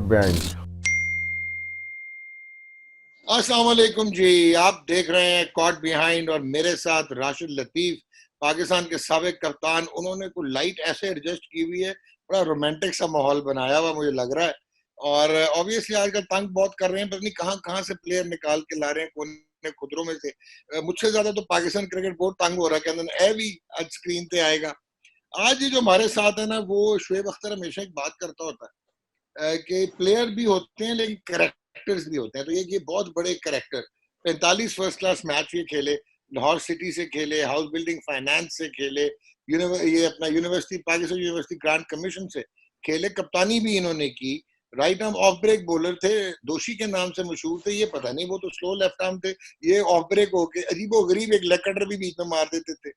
Bench. अस्सलाम वालेकुम जी, आप देख रहे हैं कॉट बिहाइंड और मेरे साथ राशिद लतीफ, पाकिस्तान के साबिक कप्तान। उन्होंने कोई लाइट ऐसे एडजस्ट की हुई है, बड़ा रोमांटिक सा माहौल बनाया हुआ मुझे लग रहा है। और ऑब्वियसली आजकल तंग बहुत कर रहे हैं, पता नहीं कहाँ कहाँ से प्लेयर निकाल के ला रहे हैं कोने खुदरों में से। मुझसे ज्यादा तो पाकिस्तान क्रिकेट बोर्ड तंग हो रहा है, कहते हैं ए भी आज स्क्रीन पे आएगा। आज ये जो हमारे साथ है ना, वो शुएब अख्तर हमेशा एक बात करता होता है कि प्लेयर भी होते हैं लेकिन करेक्टर्स भी होते हैं। तो ये बहुत बड़े करेक्टर, 45 फर्स्ट क्लास मैच ये खेले, लाहौर सिटी से खेले, हाउस बिल्डिंग फाइनेंस से खेले, ये अपना university, Pakistan university grant commission से खेले, कप्तानी भी इन्होंने की। Right arm off break bowler थे, दोषी के नाम से मशहूर थे। ये पता नहीं, वो तो स्लो लेफ्ट आर्म थे, ये ऑफ ब्रेक होके अजीबो गरीब एक लेग कटर भी बीच में मार देते थे।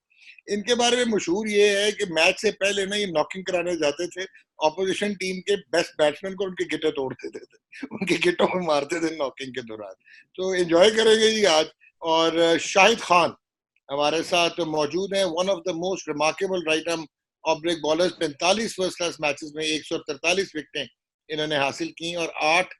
इनके बारे में मशहूर ये है कि मैच से पहले ना ये नॉकिंग कराने जाते थे ऑपोजिशन टीम के बेस्ट बैट्समैन को, उनके गिटे तोड़ देते थे, उनके गिटों में मारते थे नॉकिंग के दौरान। तो एंजॉय करेंगे जी आज। और शाहिद खान हमारे साथ मौजूद हैं, one of the most remarkable right arm off break bowlers. 45 first class matches में 143 विकेटें इन्होंने हासिल की और 8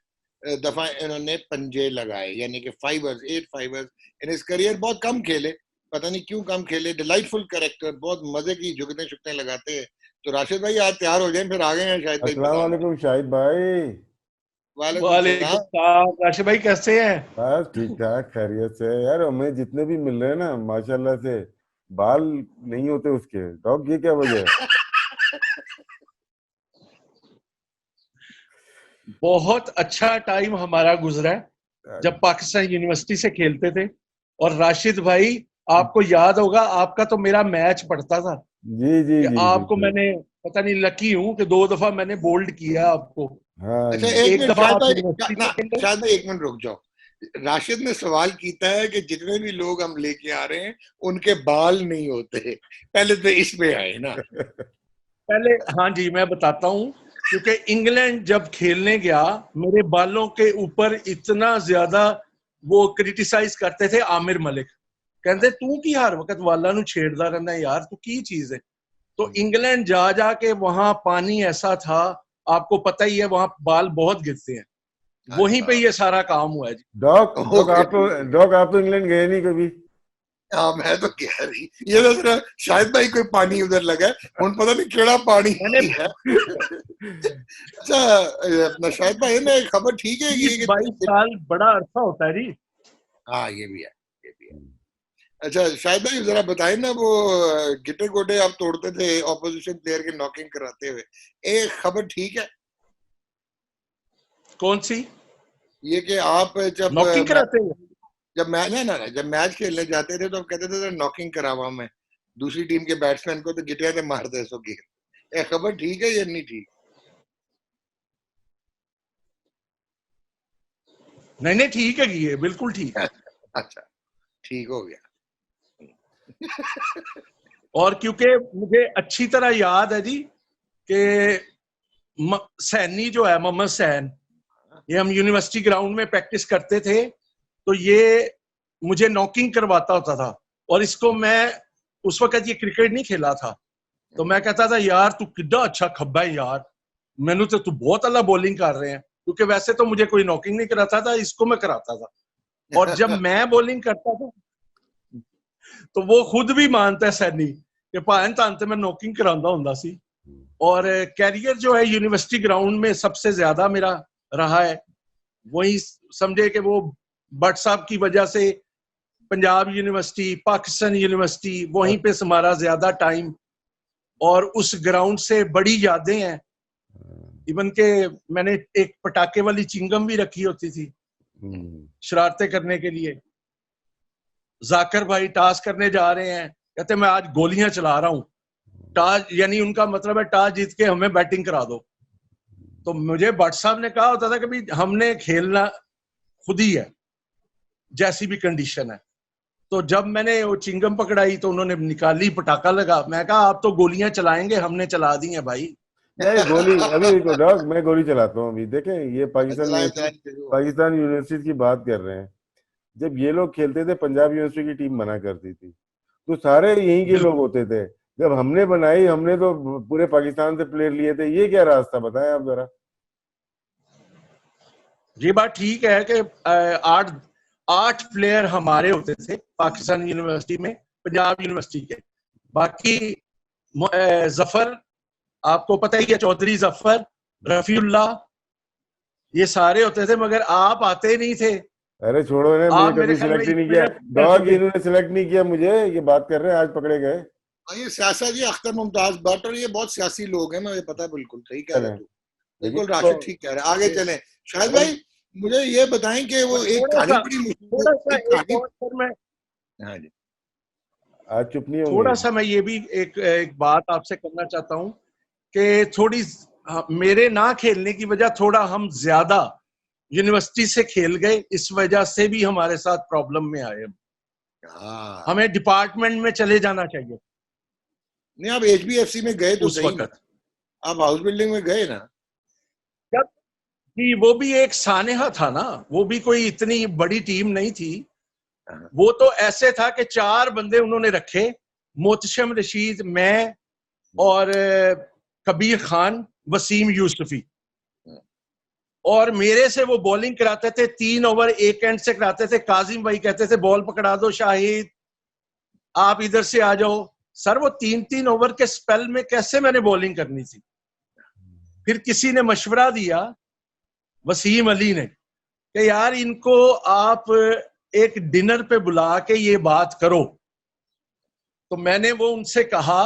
दफा इन्होंने पंजे लगाए, यानी कि फाइवर्स, 8 फाइवर्स इन इस करियर। बहुत कम खेले, पता नहीं क्यों कम खेले। डिलाइटफुल कैरेक्टर, बहुत मजे की जुगतें शुगतें लगाते हैं। तो राशिद भाई आज तैयार हो जाए, फिर आ गए हैं शाहिद भाई अस्सलाम मैदान में। वालेकुम शाहिद भाई। वालेकुम वालेकुम सलाम। सलाम। राशिद भाई कैसे हैं? बस ठीक ठाक खैरियत से है यार। हमें जितने भी मिल रहे हैं ना माशाल्लाह से, बाल नहीं होते उसके। डॉग ये क्या वजह है? बहुत अच्छा टाइम हमारा गुजरा है जब पाकिस्तान यूनिवर्सिटी से खेलते थे। और राशिद भाई, आपको याद होगा, आपका तो मेरा मैच पड़ता था जी जी कि जी आपको बिल्कुल। मैंने, पता नहीं लकी हूं कि 2 दफा मैंने बोल्ड किया आपको। हाँ अच्छा जी। एक एक मिनट दफा शाहिद आप भाई, यूनिवर्सिटी ना से खेले। शाहिद भाई एक मिनट रुक जाओ। राशिद ने सवाल कीता है कि जितने भी लोग हम लेके आ रहे हैं उनके बाल नहीं होते। पहले तो इसमें आए ना। पहले, हाँ जी, मैं बताता हूँ। क्योंकि इंग्लैंड जब खेलने गया, मेरे बालों के ऊपर इतना ज्यादा वो क्रिटिसाइज करते थे आमिर मलिक। कहते तू की हर वक्त वाला नु छेड़दा रहना यार, तू की चीज है। तो इंग्लैंड जा जाके वहां पानी ऐसा था, आपको पता ही है, वहां बाल बहुत गिरते हैं। वहीं पे अच्छा, ये सारा काम हुआ है जी। डॉग डॉग ओके आप तो ठीक है। डॉग आप तो इंग्लैंड गए नहीं कभी? हाँ मैं तो कह रही, ये तो सिर्फ शाहिद भाई कोई पानी उधर लगा है, उन पता नहीं केड़ा पानी मैंने है। अच्छा, अपना शाहिद भाई ने खबर ठीक है बीस कि बाईस साल बड़ा अरसा होता है जी। हाँ ये भी है, ये भी है। अच्छा शाहिद भाई जरा बताएं ना, वो गिटे गोटे आप तोड़ते थे ऑपोजिशन प्लेयर के नॉकिंग कराते हुए, एक खबर ठीक है कौन सी? ये कि आप जब नॉकिंग कराते हैं? जब मैच ना ना ना जब मैच खेलने जाते थे तो आप कहते थे नॉकिंग करावा मैं दूसरी टीम के बैट्समैन को, तो गिटिया से मार दे सो गेंद। ये खबर ठीक है या नहीं ठीक? नहीं नहीं, ठीक है, ये बिल्कुल ठीक है। अच्छा, ठीक हो गया। और क्योंकि मुझे अच्छी तरह याद है जी कि सैनी जो है, मोहम्मद सैन, ये हम यूनिवर्सिटी ग्राउंड में प्रैक्टिस करते थे, तो ये मुझे नॉकिंग करवाता होता था। और इसको मैं, उस वक्त ये क्रिकेट नहीं खेला था, तो मैं कहता था यार तू कितना अच्छा खब्बा है यार, मैनू तो तू बहुत अल्लाह बॉलिंग कर रहे हैं। क्योंकि वैसे तो मुझे कोई नॉकिंग नहीं कराता था, इसको मैं कराता था। और जब मैं बॉलिंग करता था तो वो खुद भी मानता है सैनी कि भान तान ते मैं नॉकिंग करांदा हुंदा सी। और कैरियर जो है यूनिवर्सिटी ग्राउंड में सबसे ज्यादा मेरा रहा है। वही समझे कि वो भट्ट साहब की वजह से पंजाब यूनिवर्सिटी, पाकिस्तान यूनिवर्सिटी, वहीं पे हमारा ज्यादा टाइम, और उस ग्राउंड से बड़ी यादें हैं। इवन के मैंने एक पटाखे वाली चिंगम भी रखी होती थी शरारतें करने के लिए। जाकर भाई टास्क करने जा रहे हैं, कहते मैं आज गोलियां चला रहा हूं। टॉस यानी उनका मतलब है टॉस जीत के हमें बैटिंग करा दो। तो मुझे भट्ट साहब ने कहा होता था कि भाई हमने खेलना खुद ही है, जैसी भी कंडीशन है। तो जब मैंने वो चिंगम पकड़ाई तो उन्होंने निकाली, पटाखा लगा, मैं कहा आप तो गोलियां चलाएंगे, हमने चला दी हैं भाई। नहीं गोली अभी देखो डॉग, मैं गोली चलाता हूँ अभी। देखें ये चलाए चलाए शुरू हो गया। पाकिस्तान यूनिवर्सिटी की बात कर रहे हैं। जब ये लोग खेलते थे पंजाब यूनिवर्सिटी की टीम बना करती थी, तो सारे यहीं के लोग बिल्कुल। होते थे। जब हमने बनाई, हमने तो पूरे पाकिस्तान से प्लेयर लिए थे। ये क्या रास्ता बताएं आप जरा। ये बात ठीक है कि 8 प्लेयर हमारे होते थे पाकिस्तान यूनिवर्सिटी में, पंजाब यूनिवर्सिटी के। बाकी जफर, आपको पता ही है, चौधरी जफर, रफीउल्लाह, ये सारे होते थे, मगर आप आते नहीं थे। अरे छोड़ो ना, आप मुझे मेरे कभी ख्याल में सिलेक्ट ही इस नहीं किया। वजह से डॉग कैसे इन्होंने सिलेक्ट नहीं किया मुझे, ये बात कर रहे हैं, आज पकड़े गए। ये सियासत जी, अख्तर मुमताज भट्ट और ये बहुत सियासी लोग हैं, मुझे पता है। बिल्कुल सही कह रहे तू, बिल्कुल राशिद ठीक कह रहे। आगे चलें शाहिद भाई, मुझे ये बताएं कि वो एक कहानी बड़ी मशहूर, थोड़ा सा एक कहानी। और सर मैं हाँ जी, आज चुप नहीं होंगे। थोड़ा सा मैं ये भी एक बात आपसे करना चाहता हूँ कि थोड़ी मेरे ना खेलने की वजह थोड़ा हम ज्यादा यूनिवर्सिटी से खेल गए, इस वजह से भी हमारे साथ प्रॉब्लम में आए। हाँ। हमें डिपार्टमेंट में चले जाना चाहिए। नहीं, आप HBFC में गए तो उस सही ना, वक्त आप हाउस बिल्डिंग में गए ना। जब कि वो भी एक सानेहा था ना, वो भी कोई इतनी बड़ी टीम नहीं थी। वो तो ऐसे था कि 4 बंदे उन्होंने रखे, मोहतशम रशीद, मैं और कबीर खान, वसीम यूसुफी, और मेरे से वो बॉलिंग कराते थे। 3 ओवर एक एंड से कराते थे। काजिम भाई कहते थे बॉल पकड़ा दो शाहिद, आप इधर से आ जाओ। सर वो 3-3 ओवर के स्पेल में कैसे मैंने बॉलिंग करनी थी। फिर किसी ने मशवरा दिया, वसीम अली ने, कि यार इनको आप एक डिनर पे बुला के ये बात करो। तो मैंने वो उनसे कहा,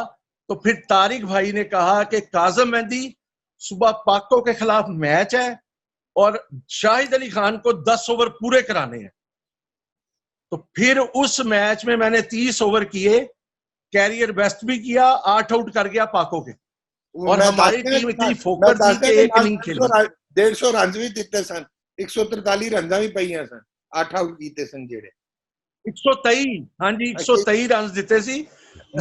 तो फिर तारिक भाई ने कहा कि काज़म मेहंदी, सुबह पाको के खिलाफ मैच है और शाहिद अली खान को 10 ओवर पूरे कराने हैं। तो फिर उस मैच में मैंने 30 ओवर किए, कैरियर बेस्ट भी किया, 8 आउट कर गया पाको के। और हमारी टीम इतनी फोकस थी कि एक इनिंग खेली। 150 रन भी दिते सन, 143 रन भी पईयां सन, 8 आउट कीते सन जेड़े 123, हाँ जी 123 रन दिते सी,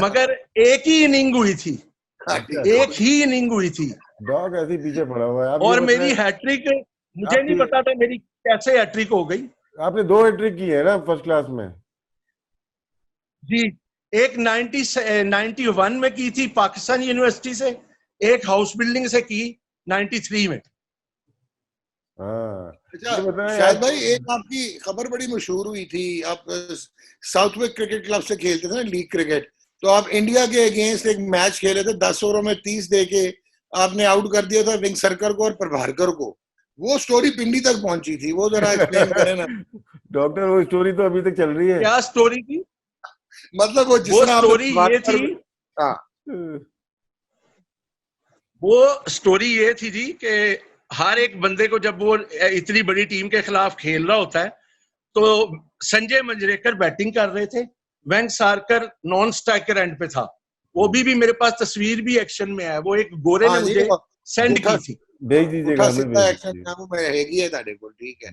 मगर एक ही इनिंग हुई थी, एक ही इनिंग हुई थी। डॉग ऐसे ही पीछे पड़ा हुआ है। आप और ये मेरी बताएं, हैट्रिक, मुझे नहीं पता था मेरी कैसे हैट्रिक हो गई। आपने 2 हैट्रिक की है ना फर्स्ट क्लास में। जी, एक 91 में की थी पाकिस्तान यूनिवर्सिटी से, एक हाउस बिल्डिंग से की 93 में। हाँ, अच्छा ये बताएं शायद आप। भाई, एक आपकी खबर बड़ी मशहूर हुई थी, आप साउथविक क्रिकेट क्लब से खेलते थे ना, लीग क्रिकेट। तो आप इंडिया के अगेंस्ट एक मैच खेले थे, 10 ओवरों में 30 देके आपने आउट कर दिया था विंग सरकर को और प्रभारकर को। वो स्टोरी पिंडी तक पहुंची थी, वो जरा एक्सप्लेन करें ना। डॉक्टर, वो स्टोरी तो अभी तक चल रही है। क्या स्टोरी थी? मतलब वो जिस वो तरह स्टोरी ये आपने, थी, हाँ वो स्टोरी ये थी जी कि हर एक बंदे को जब वो इतनी बड़ी टीम के खिलाफ खेल रहा होता है, तो संजय मंजरेकर बैटिंग कर रहे थे, वेंग सारकर नॉन स्ट्राइकर एंड पे था। वो भी मेरे पास तस्वीर भी एक्शन में है, वो एक गोरे ने हाँ जी, मुझे वो सेंड उठा की थी। भेज दीजिएगा, उठा हमें सीधा भेज एक्शन दीजिए। वो मैं हैगी है ताड़े को, ठीक है।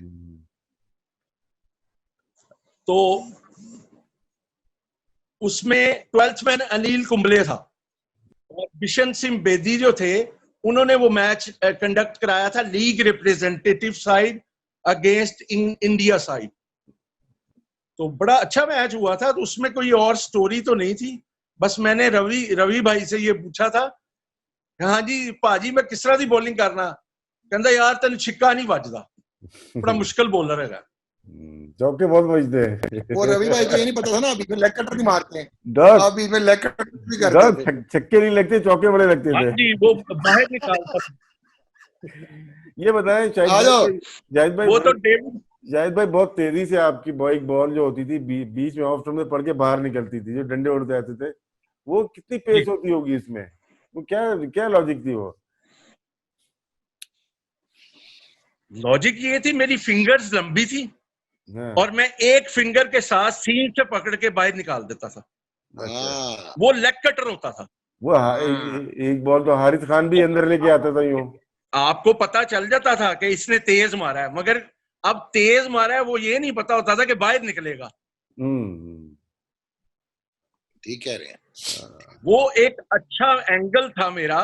तो उसमें 12th मैन अनिल कुंबले था और बिशन सिंह बेदी जो थे, उन्होंने वो मैच कंडक्ट कराया था league representative side against India side. तो बड़ा अच्छा मैच हुआ था। तो उसमें कोई और स्टोरी तो नहीं थी, बस मैंने रवि भाई से ये पूछा था, हाँ जी भाजी मैं किस तरह की बॉलिंग करना, कहता यार तेन छिक्का नहीं बजदा, बड़ा मुश्किल बॉलर है। चौके बहुत बजते हैं। वो रवि भाई को ये नहीं पता था ना, अभी में लेग कटर भी मारते हैं, डॉग, अभी में लेग कटर भी करते डॉग थे। छक्के नहीं लगते, चौके बड़े लगते हाँ थे। जी, वो बाहर निकालता था। ये बताएं शाहिद आ भाई, जाओ। शाहिद भाई वो तो बहुत, डेविड, शाहिद भाई बहुत तेजी से आपकी एक बॉल जो होती थी बीच में ऑफ स्टंप में पड़ के बाहर निकलती थी, जो डंडे उड़ते आते थे, वो कितनी पेस होती होगी इसमें? वो क्या क्या लॉजिक थी वो? लॉजिक ये थी, मेरी फिंगर्स लंबी थी हाँ, और मैं एक फिंगर के साथ सीम से पकड़ के बाहर निकाल देता था। हाँ वो लेग कटर होता था। वो एक बॉल तो हारिस खान भी अंदर लेके आता था यूं। आपको पता चल जाता था कि इसने तेज मारा है, मगर अब तेज मारा है वो ये नहीं पता होता था कि बाहर निकलेगा। ठीक कह रहे हैं। वो एक अच्छा एंगल था मेरा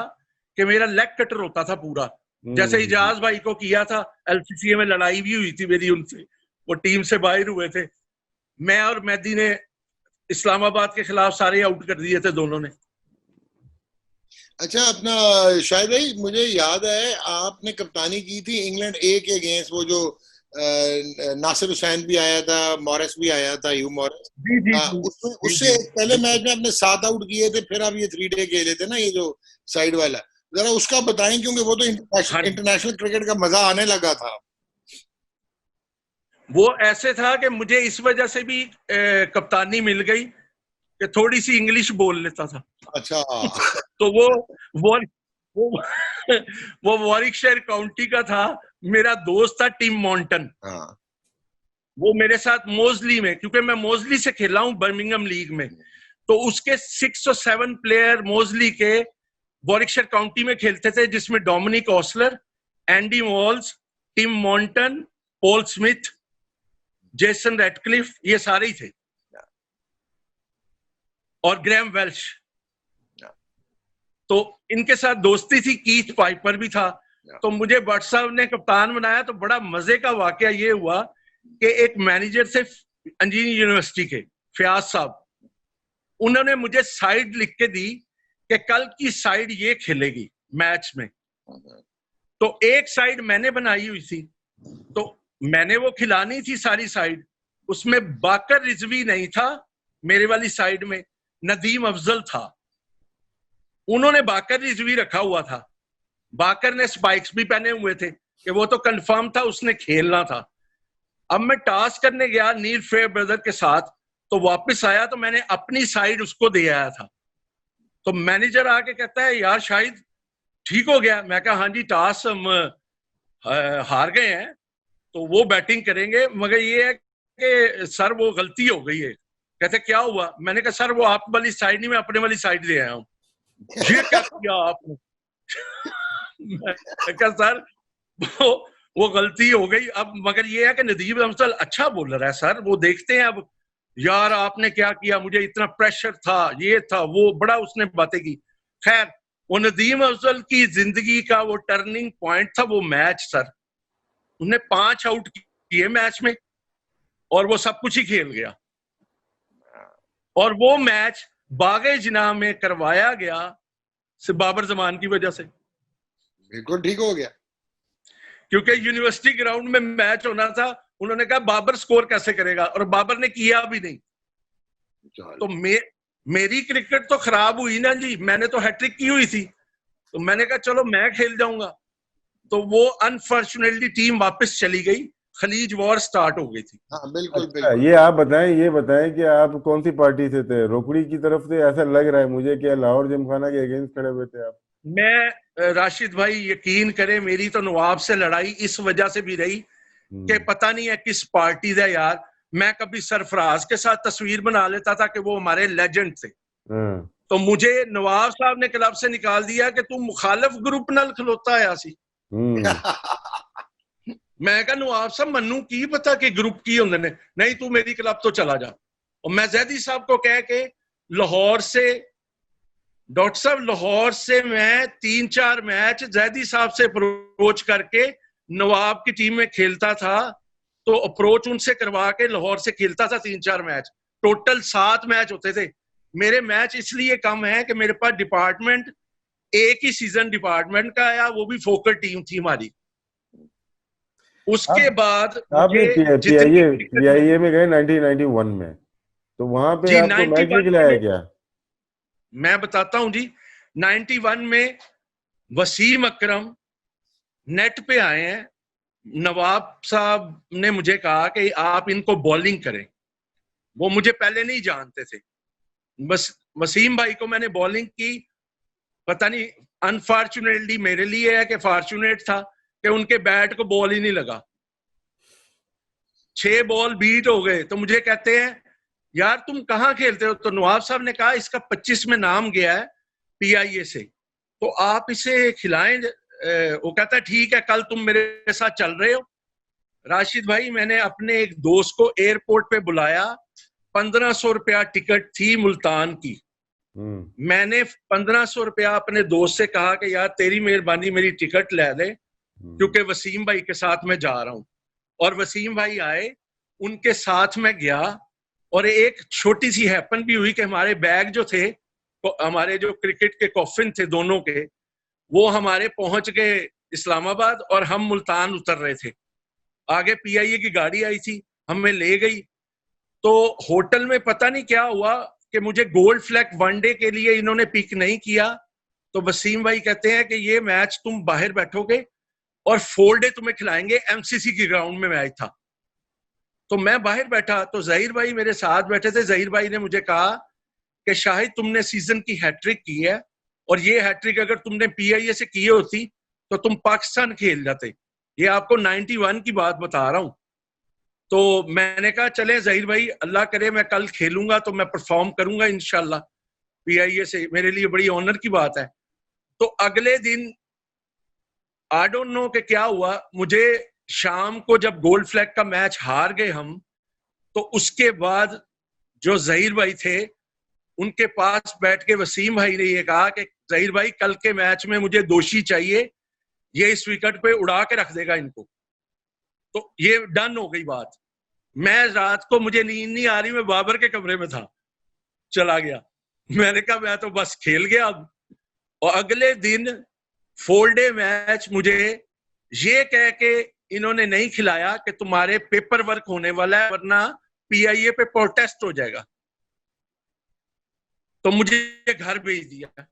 कि मेरा लेग कटर होता था पूरा, जैसे इजाज भाई को किया था। LCCA में लड़ाई भी हुई थी मेरी उनसे, वो टीम से बाहर हुए थे। मैं और मेहदी ने इस्लामाबाद के खिलाफ सारे आउट कर दिए थे दोनों ने। अच्छा, अपना शायद भाई मुझे याद है आपने कप्तानी की थी इंग्लैंड A के अगेंस्ट, वो जो नासिर हुसैन भी आया था, मॉरिस भी आया था, ह्यू मॉरिस। जी जी उससे पहले मैच में अपने 7 आउट किए थे, फिर अब ये 3 डे खेले थे ना, ये जो साइड वाला, जरा उसका बताएं, क्योंकि वो तो इंटरनेशनल क्रिकेट का मजा आने लगा था। वो ऐसे था कि मुझे इस वजह से भी कप्तानी मिल गई कि थोड़ी सी इंग्लिश बोल लेता था। अच्छा। तो वो वो वॉरिकशायर काउंटी का था, मेरा दोस्त था टिम मॉन्टन। हाँ। वो मेरे साथ मोजली में, क्योंकि मैं मोजली से खेला हूं बर्मिंघम लीग में, तो उसके 6 और 7 प्लेयर मोजली के वॉरिकशायर काउंटी में खेलते थे, जिसमें Dominic Ostler, Andy Walls, Tim Munton, Paul Smith, Jason Ratcliffe, ये सारे ही थे, और ग्रैम वेल्श। तो इनके साथ दोस्ती थी। कीथ पाइपर भी था। तो मुझे भट्ट साहब ने कप्तान बनाया। तो बड़ा मजे का वाकया ये हुआ कि एक मैनेजर थे इंजीनियरिंग यूनिवर्सिटी के, फयाज साहब, उन्होंने मुझे साइड लिख के दी कि कल की साइड ये खेलेगी मैच में। तो एक साइड मैंने बनाई हुई थी, तो मैंने वो खिलानी थी सारी साइड। उसमें बाकर रिजवी नहीं था, मेरे वाली साइड में नदीम अफजल था। उन्होंने बाकर रिजवी रखा हुआ था। बाकर ने स्पाइक्स भी पहने हुए थे कि वो तो कंफर्म था उसने खेलना था। अब मैं टॉस करने गया नील फेयर ब्रदर के साथ, तो वापस आया तो मैंने अपनी साइड उसको दे आया था। तो मैनेजर आके कहता है यार शायद ठीक हो गया। मैं कहा हाँ जी, टॉस हम हार गए हैं, तो वो बैटिंग करेंगे, मगर ये है कि सर वो गलती हो गई है। कहते क्या हुआ? मैंने कहा सर वो आप वाली साइड नहीं, मैं अपने वाली साइड दे आया हूँ। ये क्या किया आपने? मैं कहा सर वो गलती हो गई। अब मगर ये है कि नदीम अफजल अच्छा बॉलर है सर, वो देखते हैं अब। यार आपने क्या किया, मुझे इतना प्रेशर था, ये था वो, बड़ा उसने बातें की। खैर वो नदीम अफजल की जिंदगी का वो टर्निंग पॉइंट था वो मैच सर। उन्हें 5 आउट किए मैच में और वो सब कुछ ही खेल गया। और वो मैच बागे जिना में करवाया गया सिर्फ बाबर जमान की वजह से। बिल्कुल ठीक हो गया, क्योंकि यूनिवर्सिटी ग्राउंड में मैच होना था। उन्होंने कहा बाबर स्कोर कैसे करेगा, और बाबर ने किया भी नहीं। तो मेरी क्रिकेट तो खराब हुई ना जी, मैंने तो हैट्रिक की हुई थी। तो मैंने कहा चलो मैं खेल जाऊंगा। तो वो अनफॉर्चुनेटली टीम वापस चली गई, खलीज वॉर स्टार्ट हो गई थी। हाँ बिल्कुल अच्छा, बिल्कुल। ये बताएं कि आप कौन सी पार्टी से थे? रोकड़ी की तरफ से ऐसा लग रहा है मुझे कि लाहौर जिमखाना के अगेंस्ट खड़े हुए थे आप। मैं राशिद भाई यकीन करें, मेरी तो नवाब से लड़ाई इस वजह से भी रही कि पता नहीं है किस पार्टी है यार। मैं कभी सरफराज के साथ तस्वीर बना लेता था कि वो हमारे लेजेंड थे, तो मुझे नवाब साहब ने क्लब से निकाल दिया कि तू मुखालिफ ग्रुप नाल खलोता आया सी। मैं कहा नवाब साहब मन्नू की पता कि ग्रुप की होंगे ने, नहीं तू मेरी क्लब तो चला जा। और मैं जैदी साहब को कह के लाहौर से, डॉक्टर साहब लाहौर से मैं 3-4 मैच जैदी साहब से अप्रोच करके नवाब की टीम में खेलता था। तो अप्रोच उनसे करवा के लाहौर से खेलता था 3-4 मैच। टोटल 7 मैच होते थे। मेरे मैच इसलिए कम है कि मेरे पास डिपार्टमेंट, एक ही सीजन डिपार्टमेंट का आया, वो भी फोकल टीम थी हमारी। उसके बाद आपने पीआईए में गए 1991 में, तो वहां पे जी आपको मैच नहीं खिलाया क्या? मैं बताता हूं जी। 91 में वसीम अकरम नेट पे आए हैं। नवाब साहब ने मुझे कहा कि आप इनको बॉलिंग करें। वो मुझे पहले नहीं जानते थे। बस वसीम भाई को मैंने बॉलिंग की। पता नहीं अनफॉर्चुनेटली मेरे लिए है कि फॉर्चुनेट था कि उनके बैट को बॉल ही नहीं लगा। 6 बॉल बीट हो गए। तो मुझे कहते हैं यार तुम कहाँ खेलते हो? तो नवाब साहब ने कहा इसका 25 में नाम गया है पीआईए से, तो आप इसे खिलाएं। वो कहता है ठीक है, कल तुम मेरे साथ चल रहे हो? राशिद भाई मैंने अपने एक दोस्त को एयरपोर्ट पे बुलाया। 1500 रुपया टिकट थी मुल्तान की। मैंने 1500 रुपया अपने दोस्त से कहा कि यार तेरी मेहरबानी मेरी टिकट ले दे, क्योंकि वसीम भाई के साथ मैं जा रहा हूं। और वसीम भाई आए, उनके साथ मैं गया। और एक छोटी सी हैपन भी हुई कि हमारे बैग जो थे, हमारे जो क्रिकेट के कॉफिन थे दोनों के, वो हमारे पहुंच गए इस्लामाबाद और हम मुल्तान उतर रहे थे। आगे पीआईए की गाड़ी आई थी, हमें ले गई। तो होटल में पता नहीं क्या हुआ कि मुझे गोल्ड फ्लैग वनडे के लिए इन्होंने पिक नहीं किया। तो वसीम भाई कहते हैं कि ये मैच तुम बाहर बैठोगे और 4 डे तुम्हें खिलाएंगे, एमसीसी की ग्राउंड में मैच था। तो मैं बाहर बैठा, तो जहीर भाई मेरे साथ बैठे थे। जहीर भाई ने मुझे कहा कि शाहिद तुमने सीजन की हैट्रिक की है, और ये हैट्रिक अगर तुमने पीआईए से की होती तो तुम पाकिस्तान खेल जाते। ये आपको 91 की बात बता रहा हूं। तो मैंने कहा चले जहीर भाई, अल्लाह करे मैं कल खेलूंगा तो मैं परफॉर्म करूंगा इंशाल्लाह पीआईए से, मेरे लिए बड़ी ऑनर की बात है। तो अगले दिन आई डोंट नो कि क्या हुआ, मुझे शाम को जब गोल्ड फ्लैग का मैच हार गए हम, तो उसके बाद जो जहीर भाई थे उनके पास बैठ के वसीम भाई ने ये कहा कि जहीर भाई कल के मैच में मुझे दोषी चाहिए, ये इस विकेट पे उड़ा के रख देगा इनको। तो ये डन हो गई बात। मैं रात को मुझे नींद नहीं आ रही, मैं बाबर के कमरे में था, चला गया। मैंने कहा मैं तो बस खेल गया अब। और अगले दिन 4 डे मैच मुझे ये कह के इन्होंने नहीं खिलाया कि तुम्हारे पेपर वर्क होने वाला है वरना पीआईए पे प्रोटेस्ट हो जाएगा। तो मुझे घर भेज दिया,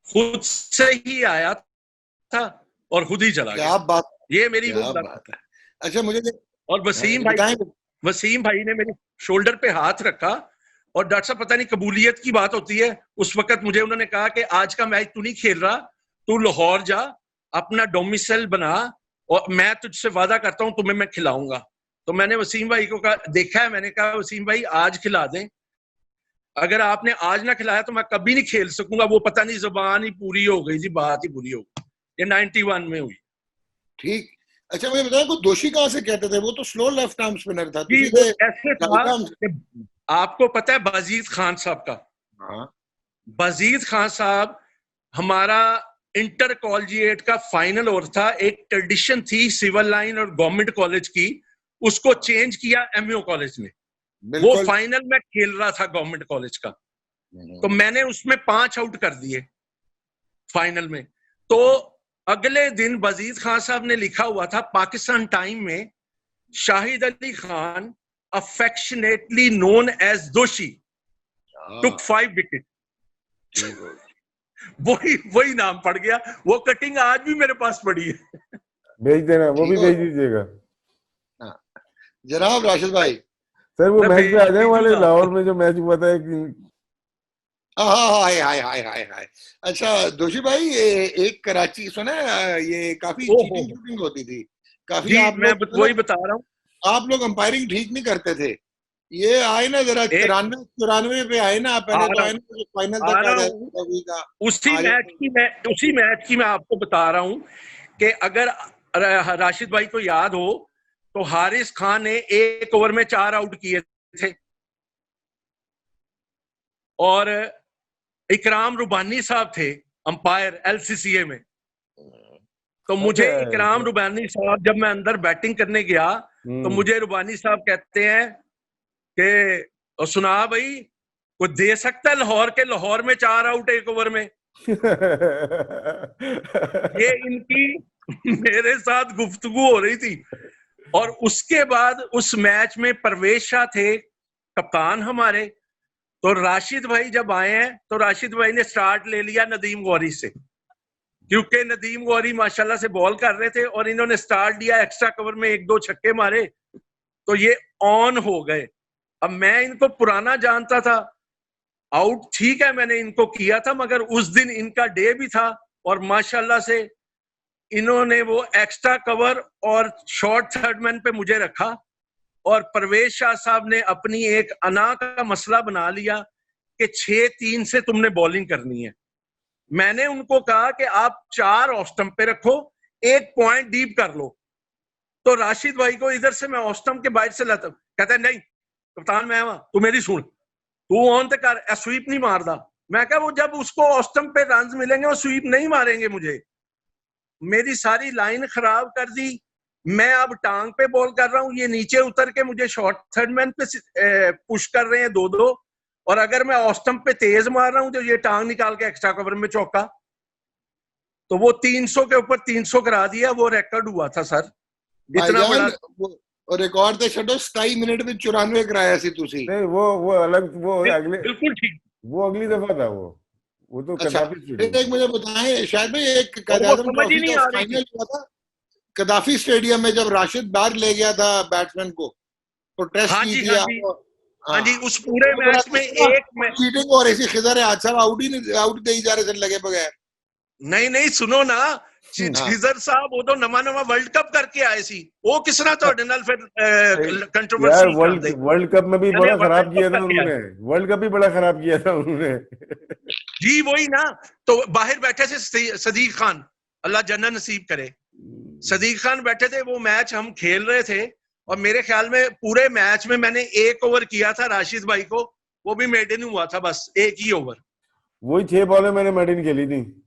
खुद से ही आया था और खुद ही चला गया। क्या बात, ये मेरी क्या बात है। अच्छा मुझे और वसीम भाई ने मेरे शोल्डर पे हाथ रखा और डॉक्टर साहब पता नहीं कबूलियत की बात होती है, उस वक्त मुझे उन्होंने कहा कि आज का मैच तू नहीं खेल रहा, तू लाहौर जा, अपना डोमिसाइल बना और मैं तुझसे वादा करता हूं तुम्हें मैं खिलाऊंगा। तो मैंने वसीम भाई को कहा, देखा है, मैंने कहा वसीम भाई आज खिला दें, अगर आपने आज ना खिलाया तो मैं कभी नहीं खेल सकूंगा। वो पता नहीं जुबान ही पूरी हो गई जी, बात ही पूरी हो गई। ये 91 में हुई। ठीक। अच्छा मुझे बताया को दोषी कहाँ से कहते थे? वो तो स्लो लेफ्ट आर्म स्पिनर था। जी, वो ऐसे था, आपको पता है बाजीद खान साहब का? हाँ। बाजीद खान साहब हमारा इंटर कॉलेजिएट का फाइनल ओवर था, एक ट्रेडिशन थी सिविल लाइन और गवर्नमेंट कॉलेज की, उसको चेंज किया एमयू कॉलेज में। वो फाइनल में खेल रहा था गवर्नमेंट कॉलेज का, तो मैंने उसमें 5 आउट कर दिए फाइनल में। तो अगले दिन बाजीद खान साहब ने लिखा हुआ था पाकिस्तान टाइम में, Shahid Ali Khan affectionately known as Doshi took 5 wicket. वही नाम पड़ गया। वो कटिंग आज भी मेरे पास पड़ी है, भेज देना, वो भी भेज दीजिएगा जनाब राशिद भाई। सर वो मैच पे आ जाए वाले लाहौर में जो मैच हुआ था हाय हाय हाय हाय हाय। अच्छा दोषी भाई, ये एक कराची सुना ये काफी चीटिंग शूटिंग होती थी काफी। आप मैं वही बता रहा हूँ, आप लोग अंपायरिंग ठीक नहीं करते थे। ये आए ना जरा 94 पे आए ना, पहले तो आए ना फाइनल तक आ जाए। उसी मैच की मैं आपको बता रहा हूँ कि अगर राशिद भाई को याद हो तो हारिस खान ने 1 ओवर में 4 आउट किए थे और इकराम रुबानी साहब थे अंपायर एलसीसीए में। तो मुझे इकराम रुबानी साहब, जब मैं अंदर बैटिंग करने गया तो मुझे रुबानी साहब कहते हैं कि सुना भाई वो दे सकता है लाहौर के, लाहौर में 4 आउट 1 ओवर में। ये इनकी मेरे साथ गुफ्तगू हो रही थी। और उसके बाद उस मैच में परवेश शाह थे कप्तान हमारे। तो राशिद भाई जब आए हैं तो राशिद भाई ने स्टार्ट ले लिया नदीम गौरी से, क्योंकि नदीम गौरी माशाल्लाह से बॉल कर रहे थे और इन्होंने स्टार्ट दिया, एक्स्ट्रा कवर में 1-2 छक्के मारे तो ये ऑन हो गए। अब मैं इनको पुराना जानता था, आउट ठीक है मैंने इनको किया था, मगर उस दिन इनका डे भी था और माशाल्लाह से इन्होंने वो एक्स्ट्रा कवर और शॉर्ट थर्ड मैन पे मुझे रखा और परवेश शाह साहब ने अपनी एक अना का मसला बना लिया कि 6-3 से तुमने बॉलिंग करनी है। मैंने उनको कहा कि आप 4 ऑफ स्टंप पे रखो, 1 पॉइंट डीप कर लो। तो राशिद भाई को इधर से मैं ऑफ स्टंप के बाहर से लाता, कहता है नहीं कप्तान मैं वहां, तू मेरी सुन, तू ऑन तक कर, स्वीप नहीं मारदा। मैं कहा वो जब उसको ऑफ स्टंप पे रन मिलेंगे वो स्वीप नहीं मारेंगे मुझे। मेरी सारी लाइन खराब कर दी। मैं अब टांग पे बॉल कर रहा हूं, ये नीचे उतर के मुझे शॉर्ट थर्ड मैन पे पुश कर रहे हैं 2-2, और अगर मैं ऑफ स्टंप पे तेज मार रहा हूं तो ये टांग निकाल के एक्स्ट्रा कवर में चौका। तो वो 300 के ऊपर 300 करा दिया, वो रिकॉर्ड हुआ था सर, इतना बड़ा। और रिकॉर्ड ते छड्डो 27 मिनट में 94 कराया सी तुसी। नहीं वो अलग, वो अगले, बिल्कुल ठीक। वो अगली दफा था वो तो अच्छा, कदाफी फिर स्टेडियम। एक मुझे बताएं, शायद भाई एक और कायद वो आजम समझ ही ट्रॉफी नहीं का आ रही फाइनल थी। हुआ था कदाफी स्टेडियम में, जब राशिद बाहर ले गया था बैट्समैन को, प्रोटेस्ट हाँ की जी, थी हाँ जी, हाँ जी, उस पूरे तो मैच में एक चीटिंग हो रही थी, खिजर आज साहब आउट दे जा रहे थे लगे बगैर। नहीं सुनो ना, हाँ। खिजर साहब वो तो नवा वर्ल्ड कप करके आए सी, वो किस तरह ਤੁਹਾਡੇ ਨਾਲ फिर यार कंट्रोवर्सी कर दे। वर्ल्ड कप में भी मैंने बड़ा वर्ल्ड खराब कप किया था करके उन्होंने, आए। वर्ल्ड कप भी बड़ा खराब किया था उन्होंने। जी वही ना, तो बाहर बैठे थे सदीक खान, अल्लाह जन्नत नसीब करे, सदीक खान बैठे थे, वो मैच हम खेल रहे थे, और मेरे ख्याल में पूरे मैच में मैंने एक ओवर किया था राशिद भाई को, वो भी मेडन हुआ था, बस एक ही ओवर। वही 6 बॉलें मैंने मेडिन खेली थी,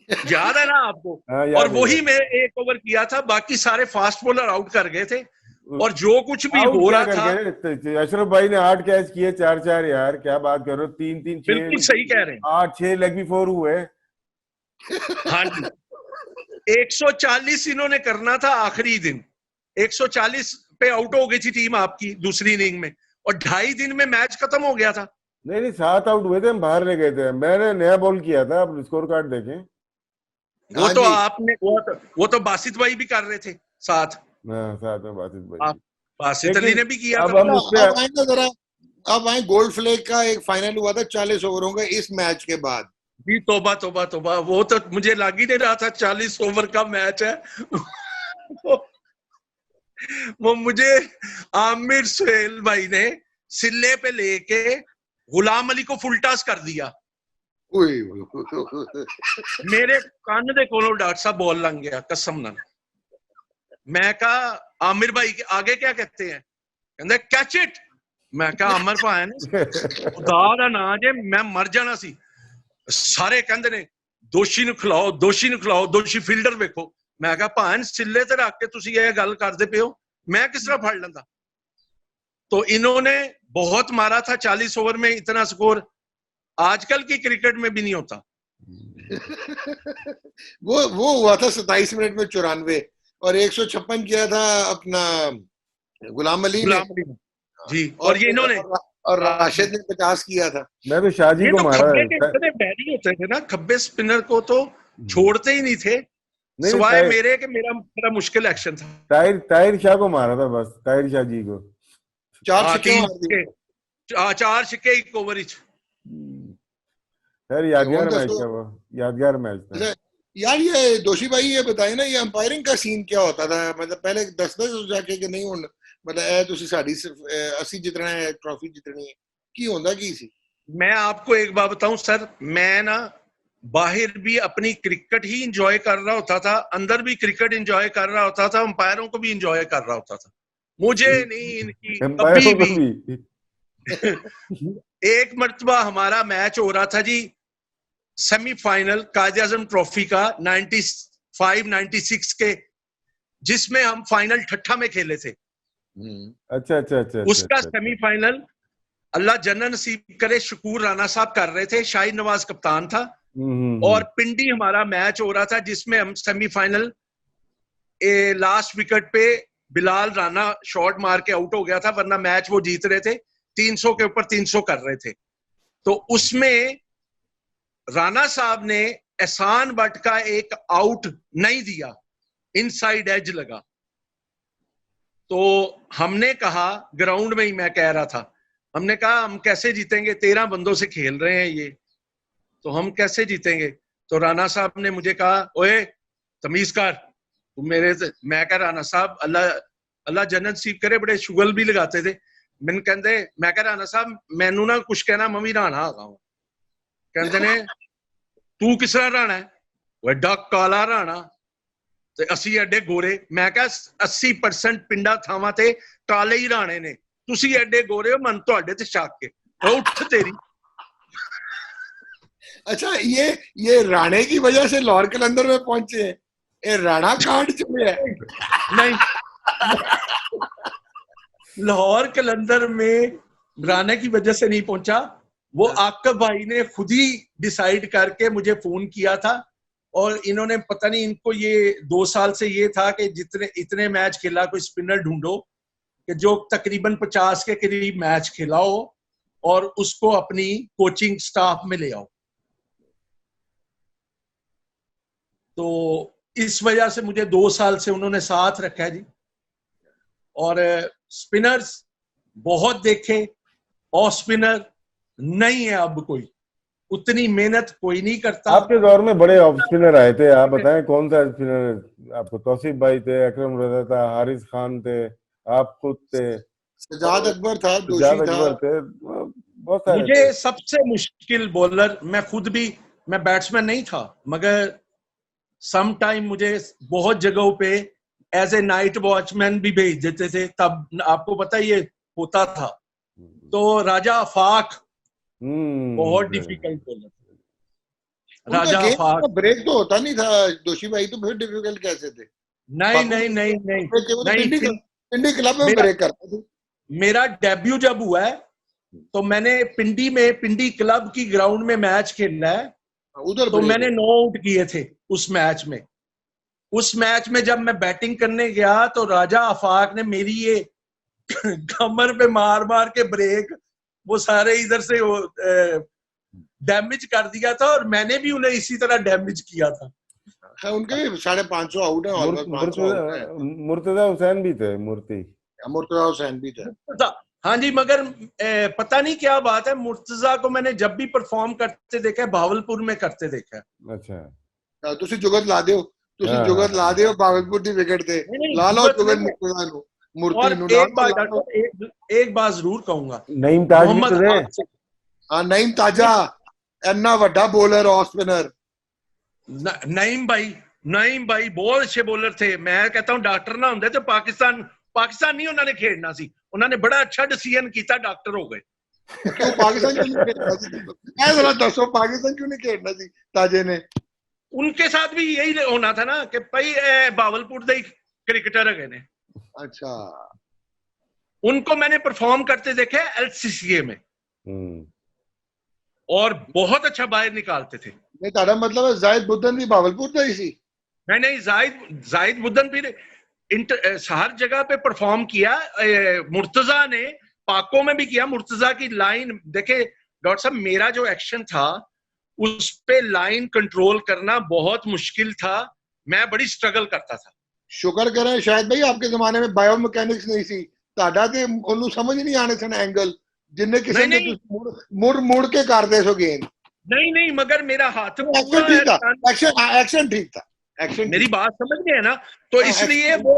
याद है ना आपको? हाँ और याद है, वही याद मैं एक ओवर किया था, बाकी सारे फास्ट बॉलर आउट कर गए थे, और जो कुछ भी आउट हो क्या रहा था। करके अशरफ भाई ने 8 कैच किए, 4-4, यार क्या बात कर रहे हो, 3-3 बिल्कुल 6 सही कह रहे हैं। 8-6 लेग भी 4 हुए। हाँ जी, 140 इन्होंने करना था आखिरी दिन, 140 पे आउट हो गई थी टीम आपकी दूसरी इनिंग में, और 2.5 दिन में मैच खत्म हो गया था। नहीं 7 आउट हुए थे, हम बाहर ले गए थे, मैंने नया बॉल किया था, आप स्कोर कार्ड देखें। वो तो आपने वो तो बासित भाई भी कर रहे थे साथ, हाँ साथ में बासित भाई, आप बासित अली लेकिन ने भी किया अब था। हम उस पे अब आए ना जरा, अब आए गोल्ड फ्लैग का एक फाइनल हुआ था 40 ओवरों का इस मैच के बाद। जी तोबा तोबा तोबा, वो तो मुझे लग ही नहीं रहा था 40 ओवर का मैच है। वो मुझे आमिर सुहेल भाई ने सिले पे लेके गुलाम अली को फुल टॉस कर दिया, मेरे कान दे कोलों डॉक्टर साहब बॉल लग गया कसम ना। मैं कहा आमिर भाई के आगे क्या कहते हैं, कहते कैच इट। मैं कहा अमर भाई ने खुदा दा ना जे मैं मर जाना सी। सारे कहते ने दोषी नु खिलाओ, दोषी नु खिलाओ, दोषी फील्डर वेखो। मैं कहा भान सिले ते रख के तुसी ये गल करदे पे हो, मैं किस तरह फड़ लेंदा। तो इन्होंने बहुत मारा था 40 ओवर में, इतना स्कोर आजकल की क्रिकेट में भी नहीं होता। वो हुआ था 27 मिनट में 94, और 156 किया था अपना गुलाम अली ने जी, और ये इन्होंने और राशिद ने 50 किया था। मैं तो शाहजी ये को तो मारा खब्बे है। के इतने बैरी होते थे ना, खब्बे स्पिनर को तो छोड़ते ही नहीं थे, नहीं, सिवाय मेरे के मेरा मुश्किल एक्शन था। ताहिर शाह को मारा था बस, ताहिर शाह जी को 4 छक्के मार दिए, 4 छक्के एक ओवर। यार यादगार मैच था वो, यादगार मैच था यार। ये दोषी भाई ये बताए ना, ये अंपायरिंग का सीन क्या होता था? मतलब पहले 10-10 हो जाके कि नहीं हुन मतलब ए तुसी साडी सिर्फ 80 जितना है, ट्रॉफी जितनी है की होंदा की सी। मैं आपको एक बात बताऊं सर, मैं ना बाहर भी अपनी क्रिकेट ही एंजॉय कर रहा होता था, अंदर भी क्रिकेट एंजॉय कर रहा होता था, अंपायरों को भी एंजॉय कर रहा होता था, मुझे नहीं इनकी कभी भी। एक मर्तबा हमारा मैच हो रहा था जी, सेमीफाइनल कायद आजम ट्रॉफी का 95-96 के, जिसमें हम फाइनल ठट्ठा में खेले थे। अच्छा उसका सेमीफाइनल अल्लाह जन्नत नसीब करे शकूर राणा साहब कर रहे थे, शाहिद नवाज कप्तान था, और पिंडी हमारा मैच हो रहा था, जिसमें हम सेमीफाइनल लास्ट विकेट पे बिलाल राणा शॉट मार के आउट हो गया था, वरना मैच वो जीत रहे थे, 300 के ऊपर 300 कर रहे थे। तो उसमें राणा साहब ने एहसान बट का एक आउट नहीं दिया, इनसाइड एज लगा। तो हमने कहा, ग्राउंड में ही मैं कह रहा था, हमने कहा हम कैसे जीतेंगे, 13 बंदों से खेल रहे हैं ये, तो हम कैसे जीतेंगे। तो राणा साहब ने मुझे कहा, ओए तमीज कर तू मेरे से। मैं कहा राणा साहब अल्लाह जन्नत नसीब करे, बड़े शुगल भी लगाते थे। मैंने कहते, मैं कहा राणा साहब मैनू ना कुछ कहना, मैं भी राणा आ गया। कहते ने तू किस तरह राणा है, वो एडा काला राणा ते असी एडे गोरे। मैं कहा 80% पिंडा थावां ते काले ही राणे ने, तुसी एडे गोरे हो, मन तुहाडे ते शक है, उठ तेरी। अच्छा, ये राणे की वजह से लाहौर कलंदर में पहुंचे हैं, ये राणा कार्ड चुने है। नहीं, लाहौर कलंदर में राणे की वजह से नहीं पहुंचा, वो आकब भाई ने खुद ही डिसाइड करके मुझे फोन किया था, और इन्होंने पता नहीं, इनको ये 2 साल से ये था कि जितने इतने मैच खेला, कोई स्पिनर ढूंढो कि जो तकरीबन 50 के करीब मैच खेला हो और उसको अपनी कोचिंग स्टाफ में ले आओ। तो इस वजह से मुझे 2 साल से उन्होंने साथ रखा है जी। और स्पिनर्स बहुत देखे, ऑफ स्पिनर नहीं है अब कोई, उतनी मेहनत कोई नहीं करता। आपके दौर में बड़े ऑफ स्पिनर आए थे, आप बताएं कौन सा स्पिनर आपको? तौसीफ भाई थे, अकरम रजा था, हारिस खान थे, आप खुद थे, सजाद अकबर था, सजाद दोषी था। अकबर थे, बहुत सारे मुझे थे। सबसे मुश्किल बॉलर, मैं खुद भी, मैं बैट्समैन नहीं था, मगर सम टाइम मुझे बहुत जगहों पे एज ए नाइट वॉचमैन भी भेज देते थे, तब आपको पता ही ये होता था। तो राजा आफाक बहुत डिफिकल्ट बॉलर, उनका राजा गेम आफाक। का ब्रेक तो होता नहीं था दोषी भाई, तो फिर डिफिकल्ट कैसे थे? नहीं नहीं नहीं नहीं नहीं, पिंडी क्लब में ब्रेक करते थे। मेरा डेब्यू जब हुआ है तो मैंने पिंडी में, पिंडी क्लब की ग्राउंड में मैच खेला है, उधर तो मैंने 9 आउट किए थे उस मैच में। उस मैच में जब मैं बैटिंग करने गया तो राजा आफाक ने मेरी ये कमर पे मार मार के ब्रेक वो सारे इधर से डैमेज कर दिया था, और मैंने भी उन्हें इसी तरह डैमेज किया था। उनके 550 आउट है, ऑलमोस्ट 500 आउट है। मुर्तजा हुसैन भी थे, मुर्तजा हुसैन भी थे। हाँ जी, मगर पता नहीं क्या बात है, मुर्तजा को मैंने जब भी परफॉर्म करते देखा है, भावलपुर में करते देखा है। अच्छा, तुसी जुगत ला दियो, तुसी जुगत ला दियो, भावलपुर दी विकेट थे, ला लो जुगत मुर्तजा नु, मूर्ति नु। एक बात जरूर कहूंगा, नईम ताज भी तो थे। हाँ, नईम ताजा इतना बड़ा बॉलर, ऑफ स्पिनर। नईम भाई बहुत अच्छे बॉलर थे। मैं कहता हूँ डॉक्टर ना होंगे तो पाकिस्तान नहीं उन्होंने खेलना सी। उन्होंने बड़ा अच्छा डिसीजन किया, डॉक्टर हो गए। क्यों पाकिस्तान क्यों नहीं खेलना सी? मैं जरा दसो, पाकिस्तान क्यों नहीं खेलना सी ताजे ने? उनके साथ भी यही होना था ना कि भाई भावलपुर दे क्रिकेटर है ने। अच्छा, उनको मैंने परफॉर्म करते देखे एलसीसीए में, और बहुत अच्छा बाहर निकालते थे। नहीं, तारा मतलब है जाहिद बुद्दन भी भावलपुर था इसी? नहीं, जाहिद बुद्दन भी हर जगह पे परफॉर्म किया। मुर्तजा ने पाकों में भी किया। मुर्तजा की लाइन देखे डॉक्टर साहब, मेरा जो एक्शन था उस पे लाइन कंट्रोल करना बहुत मुश्किल था, मैं बड़ी स्ट्रगल करता था। शुक्र करें शायद भाई आपके जमाने में बायोमैकेनिक्स नहीं सी, ताड़ा ते उन्हें समझ नहीं आने सन एंगल जिन्ने किसी ने मुड़ के कर दे सो गेंद। नहीं, मगर मेरा हाथ एक्शन ठीक था, एक्शन ठीक था, एक्शन। मेरी बात समझ गए ना? तो इसलिए वो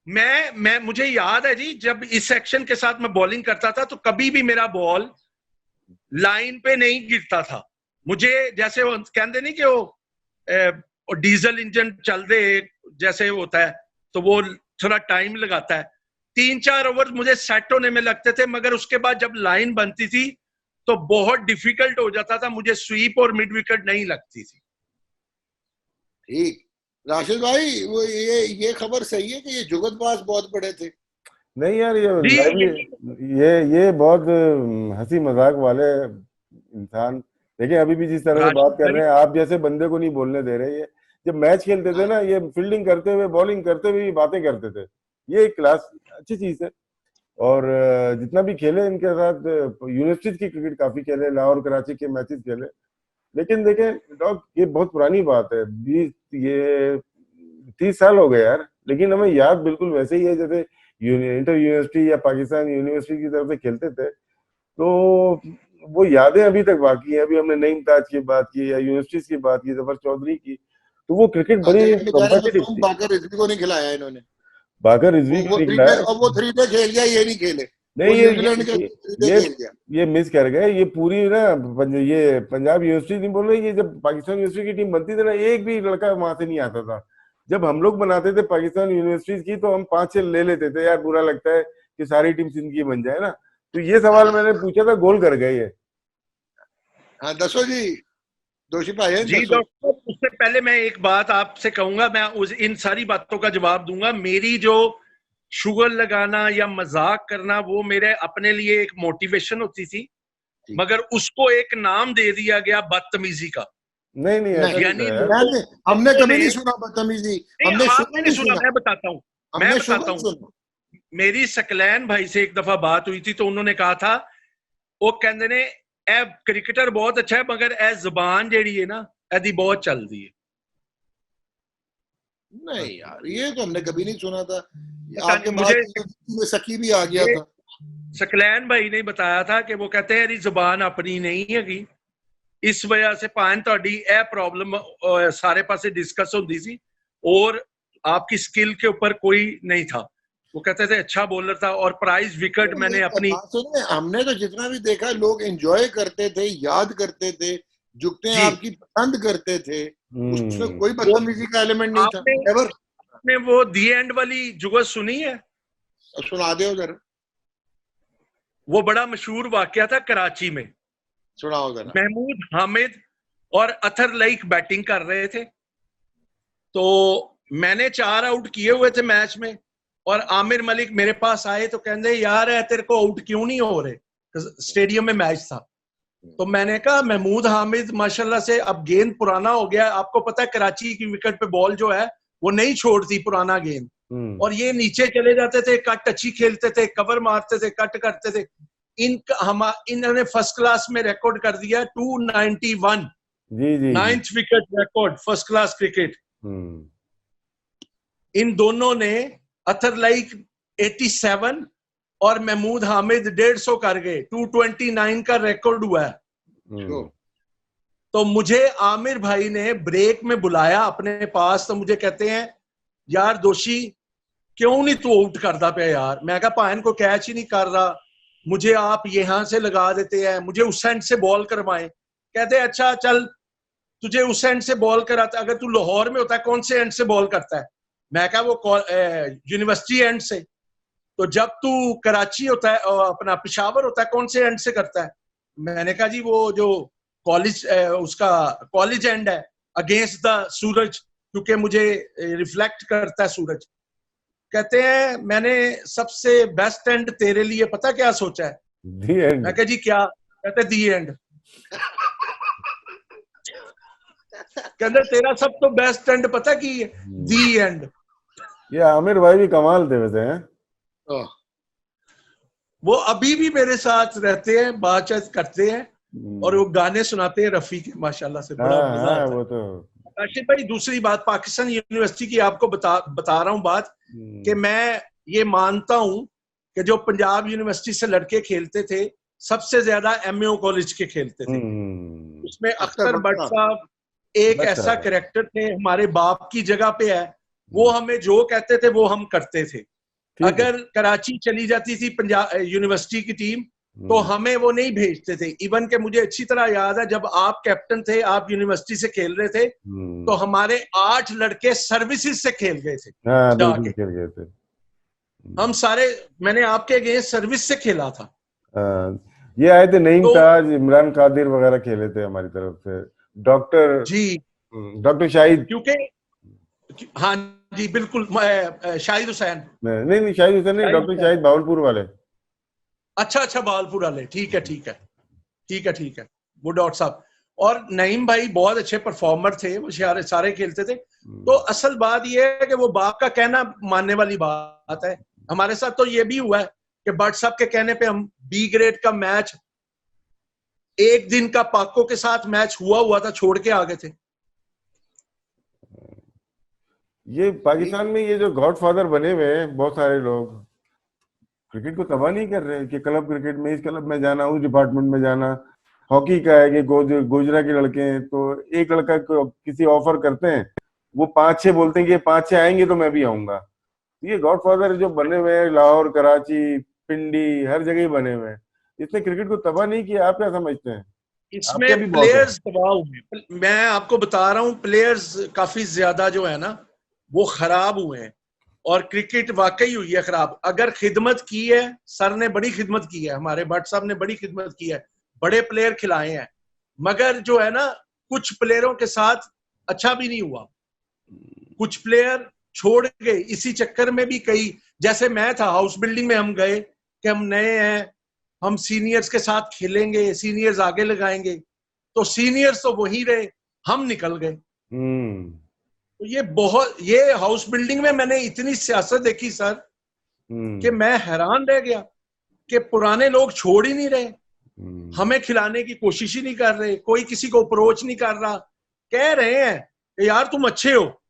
मैं मुझे याद है जी, जब इस एक्शन के साथ मैं बॉलिंग करता था तो कभी भी मेरा बॉल लाइन पे नहीं गिरता था। मुझे जैसे वो कहते नहीं कि वो डीजल इंजन चल दे जैसे होता है, तो वो थोड़ा टाइम लगाता है। 3-4 ओवर मुझे सेट होने में लगते थे, मगर उसके बाद जब लाइन बनती थी तो बहुत डिफिकल्ट हो जाता था, मुझे स्वीप और मिड विकेट नहीं लगती थी। ठीक, राशिद भाई, वो ये खबर सही है कि ये जुगतबाज बहुत बड़े थे? नहीं यार, ये बहुत हंसी मजाक वाले इंसान। देखिए अभी भी जिस तरह से बात कर रहे हैं, आप जैसे बंदे को नहीं बोलने दे रहे। ये जब मैच खेलते थे ना, ये फील्डिंग करते हुए, बॉलिंग करते हुए बातें करते थे। ये एक क्लास अच्छी चीज है। और जितना भी खेले इनके साथ, यूनिवर्सिटीज की क्रिकेट काफी खेले, लाहौर कराची के मैचेस खेले। लेकिन देखें डॉग, ये बहुत पुरानी बात है, 30 साल हो गए यार, लेकिन हमें याद बिल्कुल वैसे ही है जैसे इंटर यूनिवर्सिटी या पाकिस्तान यूनिवर्सिटी की तरफ से खेलते थे। तो वो यादें अभी तक बाकी है। अभी हमने नईम ताज की बात की या यूनिवर्सिटीज की बात की, जफर चौधरी की, तो वो क्रिकेट बड़ी कॉम्पिटिटिव थी। बाकर रिजवी को नहीं खिलाया इन्होंने। बाकर रिजवी को नहीं खिलाया, वो 3 डे खेल गया, ये नहीं खेले। नहीं, ये मिस कर गए। ये पूरी ना ये पंजाब यूनिवर्सिटी नहीं बोल रही, ये जब पाकिस्तान यूनिवर्सिटी की टीम बनती थी ना, एक भी लड़का वहां से नहीं आता था। जब हम लोग बनाते थे पाकिस्तान यूनिवर्सिटीज की, तो हम 5-6 ले लेते थे। यार बुरा लगता है कि सारी टीम सिंध की बन जाए ना। तो ये सवाल मैंने पूछा था, गोल कर गए ये। हाँ, दसो जी दोषी भाई है जी डॉक्टर, उससे पहले मैं एक बात आपसे कहूंगा, मैं इन सारी बातों का जवाब दूंगा। मेरी जो शुगर लगाना या मजाक करना, वो मेरे अपने लिए एक मोटिवेशन होती थी, मगर उसको एक नाम दे दिया गया बदतमीजी का। नहीं नहीं, ऐसा नहीं यानी था यार। हमने कभी नहीं सुना बदतमीजी, हमने आपने नहीं सुना, मैं बताता हूँ, मैं हमने बताता हूँ। मेरी सकलैन भाई से एक दफा बात हुई थी, तो उन्होंने कहा था, वो कहते ने ए क्रिकेटर बहुत अच्छा है, मगर ए जुबान जेड़ी है ना, एदी बहुत चलती है। नहीं यार, ये तो हमने कभी नहीं सुना था। आपके मुझे में सकी भी आ गया था। सकलैन भाई ने बताया था कि वो कहते हैं, जुबान अपनी नहीं है, इस वजह से भान ਤੁਹਾਡੀ ਇਹ प्रॉब्लम सारे पासे डिस्कस होती सी, और आपकी स्किल के ऊपर कोई नहीं था। वो कहते थे अच्छा बॉलर था, और प्राइज विकेट मैंने अपनी, हमने तो जितना भी देखा, लोग एंजॉय करते थे, याद करते थे, झुकते हैं आपकी पसंद करते थे, उसमें कोई बदतमीजी का एलिमेंट नहीं था एवर। आपने वो दी एंड वाली जुगत सुनी है? सुना दो जरा। वो बड़ा मशहूर वाकया था कराची में। सुनाओ जरा। महमूद हामिद और अथर लाइक बैटिंग कर रहे थे, तो मैंने 4 आउट किए हुए थे मैच में, और आमिर मलिक मेरे पास आए तो कहते यार है तेरे को आउट क्यों नहीं हो रहे, स्टेडियम में मैच था। तो मैंने कहा महमूद हामिद माशाल्लाह से अब गेंद पुराना हो गया, आपको पता है कराची की विकेट पे बॉल जो है वो नहीं छोड़ती पुराना गेंद, और ये नीचे चले जाते थे, कट अच्छी खेलते थे, कवर मारते थे, कट करते थे। इन्होंने फर्स्ट क्लास में रिकॉर्ड कर दिया 291, जी जी, 9th wicket record first class cricket. इन दोनों ने, अथर लाइक 87 और महमूद हामिद 150 कर गए, 229 का रिकॉर्ड हुआ है। तो मुझे आमिर भाई ने ब्रेक में बुलाया अपने पास, तो मुझे कहते हैं यार दोषी क्यों नहीं तू आउट करता पे यार। मैं कहा पायन को कैच ही नहीं कर रहा, मुझे आप यहां से लगा देते हैं, मुझे उस एंड से बॉल करवाएं। कहते अच्छा चल तुझे उस एंड से बॉल कराता, अगर तू लाहौर में होता है कौन से एंड से बॉल करता है? मैं कहा वो यूनिवर्सिटी एंड से। तो जब तू कराची होता है और अपना पेशावर होता है कौन से एंड से करता है? मैंने कहा जी वो जो कॉलेज उसका कॉलेज एंड है, अगेंस्ट द सूरज, क्योंकि मुझे रिफ्लेक्ट करता है सूरज। कहते हैं मैंने सबसे बेस्ट एंड तेरे लिए पता क्या सोचा है? दी एंड। मैं कहा जी क्या? कहते दी एंड। कहते तेरा सब तो बेस्ट एंड पता की है? दी एंड। ये आमिर भाई भी कमाल थे वैसे हैं। वो अभी भी मेरे साथ रहते हैं, बातचीत करते हैं, और वो गाने सुनाते हैं रफी के, माशाल्लाह से बड़ा मजा आता है। वो तो राशिद भाई दूसरी बात पाकिस्तान यूनिवर्सिटी की आपको बता रहा हूँ बात, कि मैं ये मानता हूं कि जो पंजाब यूनिवर्सिटी से लड़के खेलते थे सबसे ज्यादा एमएओ कॉलेज के खेलते थे। उसमें अख्तर भट्ट साहब एक ऐसा कैरेक्टर थे, हमारे बाप की जगह पे है, वो हमें जो कहते थे वो हम करते थे। अगर कराची चली जाती थी पंजाब यूनिवर्सिटी की टीम तो हमें वो नहीं भेजते थे। इवन के मुझे अच्छी तरह याद है जब आप कैप्टन थे, आप यूनिवर्सिटी से खेल रहे थे, तो हमारे 8 लड़के सर्विसेज से खेल गए थे। बिल्कुल खेल गए थे हम सारे, मैंने आपके अगेंस्ट सर्विस से खेला था। ये आए थे नईम ताज, इमरान कादिर वगैरह खेले थे हमारी तरफ से, डॉक्टर शाहिद, क्योंकि हाँ जी बिल्कुल, शाहिद हुसैन नहीं शाहिद हुसैन नहीं, डॉक्टर शाहिद भावलपुर वाले। अच्छा भावलपुर वाले, ठीक है वो डॉक्टर साहब। और नईम भाई बहुत अच्छे परफॉर्मर थे, वो सारे खेलते थे। तो असल बात ये है कि वो बाप का कहना मानने वाली बात है। हमारे साथ तो ये भी हुआ है कि भट्ट साहब के कहने पे हम बी ग्रेड का मैच, एक दिन का पाको के साथ मैच हुआ था, छोड़ के आ गए थे। ये पाकिस्तान में ये जो गॉडफादर बने हुए हैं बहुत सारे लोग, क्रिकेट को तबाह नहीं कर रहे कि क्लब क्रिकेट में इस क्लब में जाना, उस डिपार्टमेंट में जाना। हॉकी का है कि गोजरा के लड़के हैं, तो एक लड़का किसी ऑफर करते हैं, वो 5-6 बोलते हैं कि 5-6 आएंगे तो मैं भी आऊंगा। ये गॉडफादर जो बने हुए हैं लाहौर, कराची, पिंडी, हर जगह ही बने हुए हैं, इसने क्रिकेट को तबाह नहीं किया। आप क्या समझते हैं? इसमें प्लेयर्स तबाह हुए, मैं आपको बता रहा हूँ, प्लेयर्स काफी ज्यादा जो है ना वो खराब हुए हैं, और क्रिकेट वाकई हुई है खराब। अगर खिदमत की है, सर ने बड़ी खिदमत की है, हमारे भट्ट साहब ने बड़ी खिदमत की है, बड़े प्लेयर खिलाए हैं, मगर जो है ना कुछ प्लेयरों के साथ अच्छा भी नहीं हुआ। कुछ प्लेयर छोड़ गए इसी चक्कर में भी। कई, जैसे मैं था, हाउस बिल्डिंग में हम गए कि हम नए हैं, हम सीनियर्स के साथ खेलेंगे, सीनियर्स आगे लगाएंगे, तो सीनियर्स तो वही रहे, हम निकल गए। हम्म तो ये हाउस बिल्डिंग में मैंने इतनी सियासत देखी सर कि मैं हैरान रह गया कि पुराने लोग छोड़ ही नहीं रहे, हमें खिलाने की कोशिश ही नहीं कर रहे, कोई किसी को अप्रोच नहीं कर रहा, कह रहे हैं कि यार तुम अच्छे हो,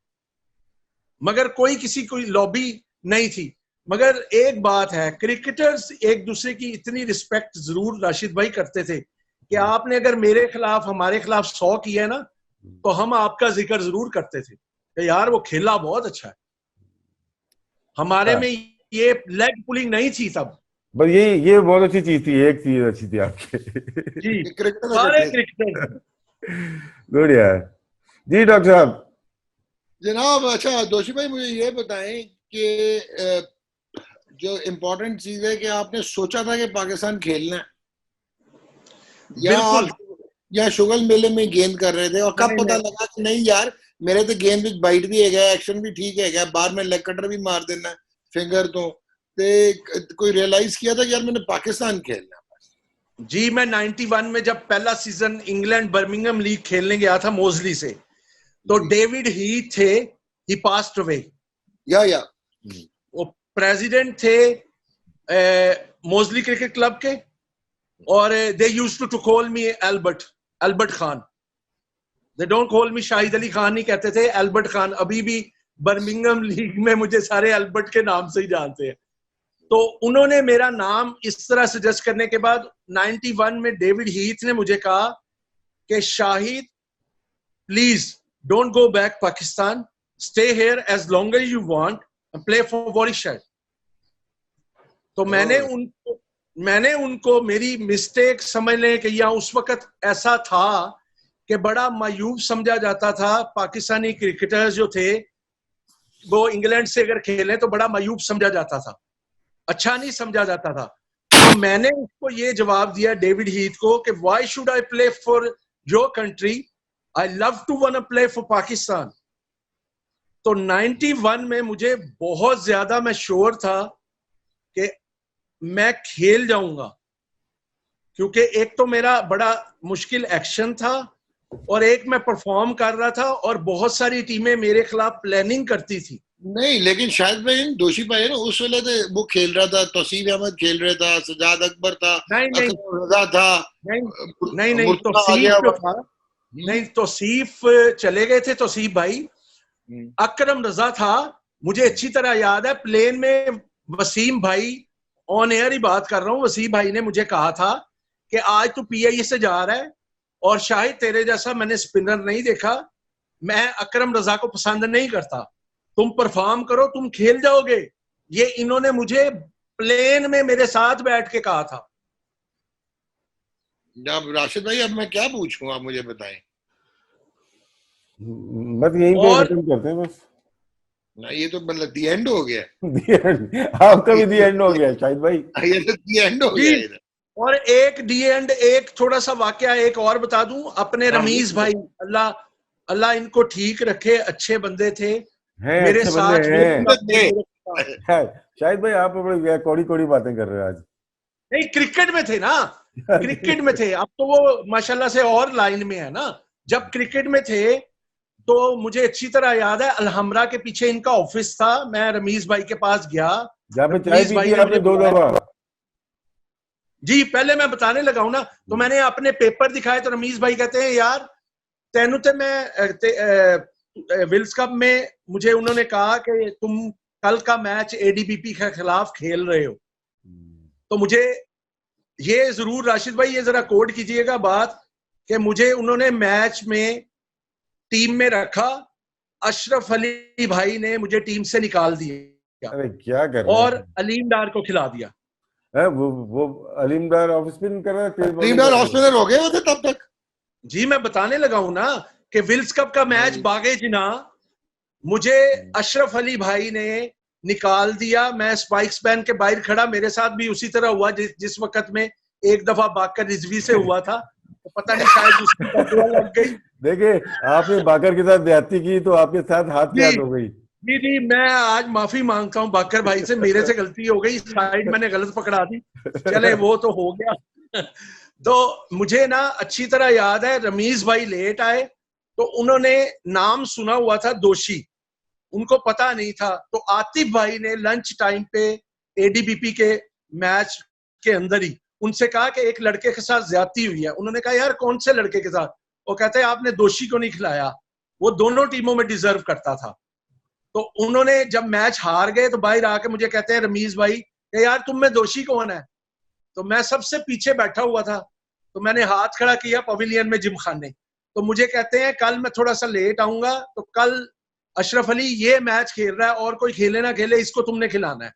मगर कोई किसी कोई लॉबी नहीं थी। मगर एक बात है, क्रिकेटर्स एक दूसरे की इतनी रिस्पेक्ट जरूर राशिद भाई करते थे कि आपने अगर मेरे खिलाफ हमारे खिलाफ 100 किया है ना, तो हम आपका जिक्र जरूर करते थे कि यार वो खेला बहुत अच्छा है। हमारे में ये लेग पुलिंग नहीं थी तब। बस ये बहुत अच्छी चीज थी, एक चीज अच्छी थी आपके। जी, क्रिकेटर सारे क्रिकेटर। गुड यार। जी डॉक्टर साहब। जनाब, अच्छा दोषी भाई मुझे ये बताएं कि जो इम्पोर्टेंट चीज है कि आपने सोचा था कि पाकिस्तान खेलना है, या बिल्कुल आप या शुगल मेले में गेंद कर रहे थे, और कब पता लगा कि नहीं यार मेरे तो गेंद भी बाइट भी है गया, एक्शन भी ठीक है गया, बार में लेग कटर भी मार देना फिंगर तो कोई रियलाइज किया था कि यार मैंने पाकिस्तान खेलना है? जी, मैं 91 में जब पहला सीजन इंग्लैंड बर्मिंघम लीग खेलने गया था मोजली से, तो डेविड हीथ थे, ही पास्ड अवे। या वो प्रेसिडेंट थे मोजली क्रिकेट क्लब के, और they used to call me Albert Khan. They don't call me Shahid Ali Khan, नहीं कहते थे, एल्बर्ट खान। अभी भी बर्मिंघम लीग में मुझे सारे एल्बर्ट के नाम से ही जानते हैं। तो उन्होंने मेरा नाम इस तरह सजेस्ट करने के बाद 91 में डेविड हीथ ने मुझे कहा कि Shahid please don't go back Pakistan, stay here as long as you want and play for Warwickshire. तो मैंने उनको मेरी मिस्टेक समझ लें कि या उस वक्त ऐसा था कि बड़ा मायूब समझा जाता था, पाकिस्तानी क्रिकेटर्स जो थे वो इंग्लैंड से अगर खेलें तो बड़ा मायूब समझा जाता था, अच्छा नहीं समझा जाता था। तो मैंने उसको ये जवाब दिया डेविड हीथ को कि why should I play for your country, I love to want to play for Pakistan. तो 91 में मुझे बहुत ज्यादा मैं श्योर था कि मैं खेल जाऊंगा, क्योंकि एक तो मेरा बड़ा मुश्किल एक्शन था और एक मैं परफॉर्म कर रहा था, और बहुत सारी टीमें मेरे खिलाफ प्लानिंग करती थी। नहीं, लेकिन शायद भाई दोषी भाई ना उस वेले तो वो खेल रहा था, तौसीफ अहमद खेल रहा था, सजाद अकबर था, नहीं रजा था, नहीं तौसीफ जो था, नहीं तौसीफ चले गए थे, तौसीफ भाई। अकरम रजा था, मुझे अच्छी तरह याद है, प्लेन में वसीम भाई, ऑन एयर ही बात कर रहा हूँ, वसीम भाई ने मुझे कहा था कि आज तू पीआईए से जा रहा है और शायद तेरे जैसा मैंने स्पिनर नहीं देखा, मैं अकरम रजा को पसंद नहीं करता, तुम परफॉर्म करो, तुम खेल जाओगे। ये इन्होंने मुझे प्लेन में मेरे साथ बैठ के कहा था। अब राशिद भाई, अब मैं क्या पूछूं, आप मुझे बताएं। बस यहीं पे खत्म करते हैं बस ना, ये तो मतलब दी एंड हो गया। आपका भी दी एंड हो गया शाहिद भाई, ये तो दी एंड हो गया। और एक दी एंड, एक थोड़ा सा वाकया एक और बता दूं, अपने रमीज भाई, अल्लाह इनको ठीक रखे, अच्छे बंदे थे, मेरे अच्छे साथ बंदे हैं। शाहिद भाई आप बड़ी कौड़ी कौड़ी बातें कर रहे हो आज। नहीं, क्रिकेट में थे ना, क्रिकेट में थे, अब तो वो माशाल्लाह से और लाइन में है ना। जब क्रिकेट में थे तो मुझे अच्छी तरह याद है, अलहमरा के पीछे इनका ऑफिस था, मैं रमीज भाई के पास गया, जहाँ पे चाय पी थी आपने 2 दफा। जी, पहले मैं बताने लगा हूं ना, तो मैंने अपने पेपर दिखाए तो रमीज भाई कहते हैं यार तेनू ते मैं विल्स कप में मुझे उन्होंने कहा कि तुम कल का मैच एडीबीपी के खिलाफ खेल रहे हो। तो मुझे ये जरूर राशिद भाई ये जरा कोड कीजिएगा बात कि मुझे उन्होंने मैच में टीम में रखा, अशरफ अली भाई ने मुझे टीम से निकाल दिया। अरे क्या कर रहे हैं? और अलीम डार को खिला दिया। वो अलीम डार ऑफ स्पिन कर रहा है, अलीम डार ऑफ स्पिनर हो गए थे तब तक। जी, मैं बताने लगा हूं ना कि विल्स कप का मैच बागे जिना मुझे अशरफ अली भाई ने निकाल दिया, मैं स्पाइक्स पहन के बाहर खड़ा, मेरे साथ भी उसी तरह हुआ जिस वक्त में एक दफा बाकर रिजवी से हुआ था, तो पता नहीं शायद उसकी पकड़ लग गई। देखिए आपने बाकर के साथ ज्यादती की तो आपके साथ हाथ की हाथ हो गई। जी, मैं आज माफी मांगता हूं बाकर भाई से, मेरे से गलती हो गई, साइड मैंने गलत पकड़ा दी, चले वो तो हो गया। तो मुझे ना अच्छी तरह याद है, रमीज भाई लेट आए तो उन्होंने नाम सुना हुआ था दोषी, उनको पता नहीं था। तो आतिफ भाई ने लंच टाइम पे एडीबीपी के मैच के अंदर ही उनसे कहा कि एक लड़के के साथ ज्यादती हुई है। उन्होंने कहा यार कौन से लड़के के साथ? वो कहते हैं आपने दोषी को नहीं खिलाया, वो दोनों टीमों में डिजर्व करता था। तो उन्होंने जब मैच हार गए तो बाहर आके मुझे कहते हैं रमीज भाई कि यार तुम में दोषी कौन है? तो मैं सबसे पीछे बैठा हुआ था, तो मैंने हाथ खड़ा किया पवेलियन में जिम खाने। तो मुझे कहते हैं कल मैं थोड़ा सा लेट आऊंगा, तो कल अशरफ अली ये मैच खेल रहा है और कोई खेले ना खेले, इसको तुमने खिलाना है।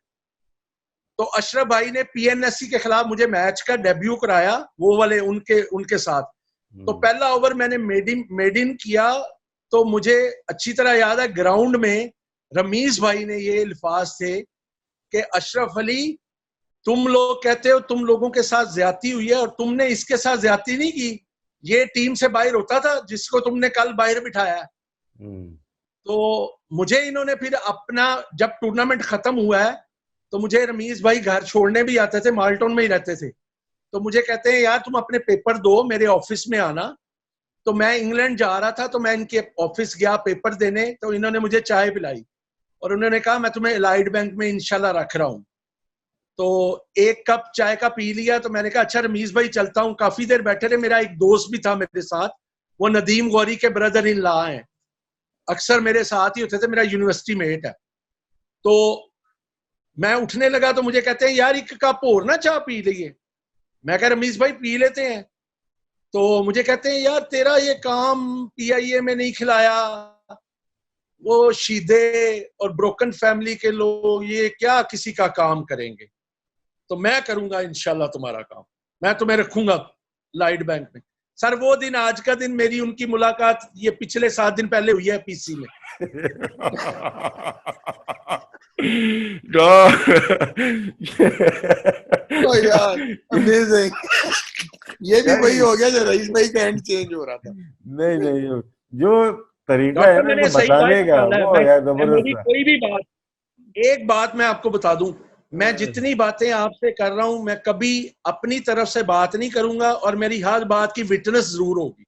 तो अशरफ भाई ने पीएनएससी के खिलाफ मुझे मैच का डेब्यू कराया, वो वाले उनके साथ। तो पहला ओवर मैंने मेड इन किया। तो मुझे अच्छी तरह याद है ग्राउंड में रमीज भाई ने ये अल्फाज थे कि अशरफ अली तुम लोग कहते हो तुम लोगों के साथ ज्यादती हुई है, और तुमने इसके साथ ज्यादती नहीं की, ये टीम से बाहर होता था जिसको तुमने कल बाहर बिठाया। तो मुझे इन्होंने फिर अपना, जब टूर्नामेंट खत्म हुआ है तो मुझे रमीज भाई घर छोड़ने भी आते थे, माल्टन में ही रहते थे। तो मुझे कहते हैं यार तुम अपने पेपर दो, मेरे ऑफिस में आना। तो मैं इंग्लैंड जा रहा था, तो मैं इनके ऑफिस गया पेपर देने। तो इन्होंने मुझे चाय पिलाई और उन्होंने कहा मैं तुम्हें एलाइड बैंक में इंशाल्लाह रख रहा हूं। तो एक कप चाय का पी लिया। तो मैंने कहा अच्छा रमीज भाई चलता हूँ। काफी देर बैठे रहे। मेरा एक दोस्त भी था मेरे साथ, वो नदीम गौरी के ब्रदर इन लॉ हैं, अक्सर मेरे साथ ही होते थे, मेरा यूनिवर्सिटी मेट है। तो मैं उठने लगा तो मुझे कहते हैं यार एक कप और ना चाय पी लीजिए। मैं कह रमीज भाई पी लेते हैं। तो मुझे कहते हैं यार तेरा ये काम पीआईए में नहीं खिलाया, वो शीदे और ब्रोकन फैमिली के लोग ये क्या किसी का काम करेंगे? तो मैं करूंगा इंशाल्लाह तुम्हारा काम, मैं तुम्हें रखूंगा लाइट बैंक में। सर वो दिन आज का दिन, मेरी उनकी मुलाकात ये पिछले 7 दिन पहले हुई है पीसी में। तो यार अमेजिंग। ये भी वही हो गया जो रईस भाई का एंड चेंज हो रहा था। नहीं नहीं, जो तरीका है डॉक्टर ना मैंने इनको सही बात बताने का, निकाला है। वो यार मेरी जबरदस्त है। कोई भी बात, एक बात मैं आपको बता दूं, मैं जितनी बातें आपसे कर रहा हूं मैं कभी अपनी तरफ से बात नहीं करूंगा, और मेरी हर बात की विटनेस जरूर होगी।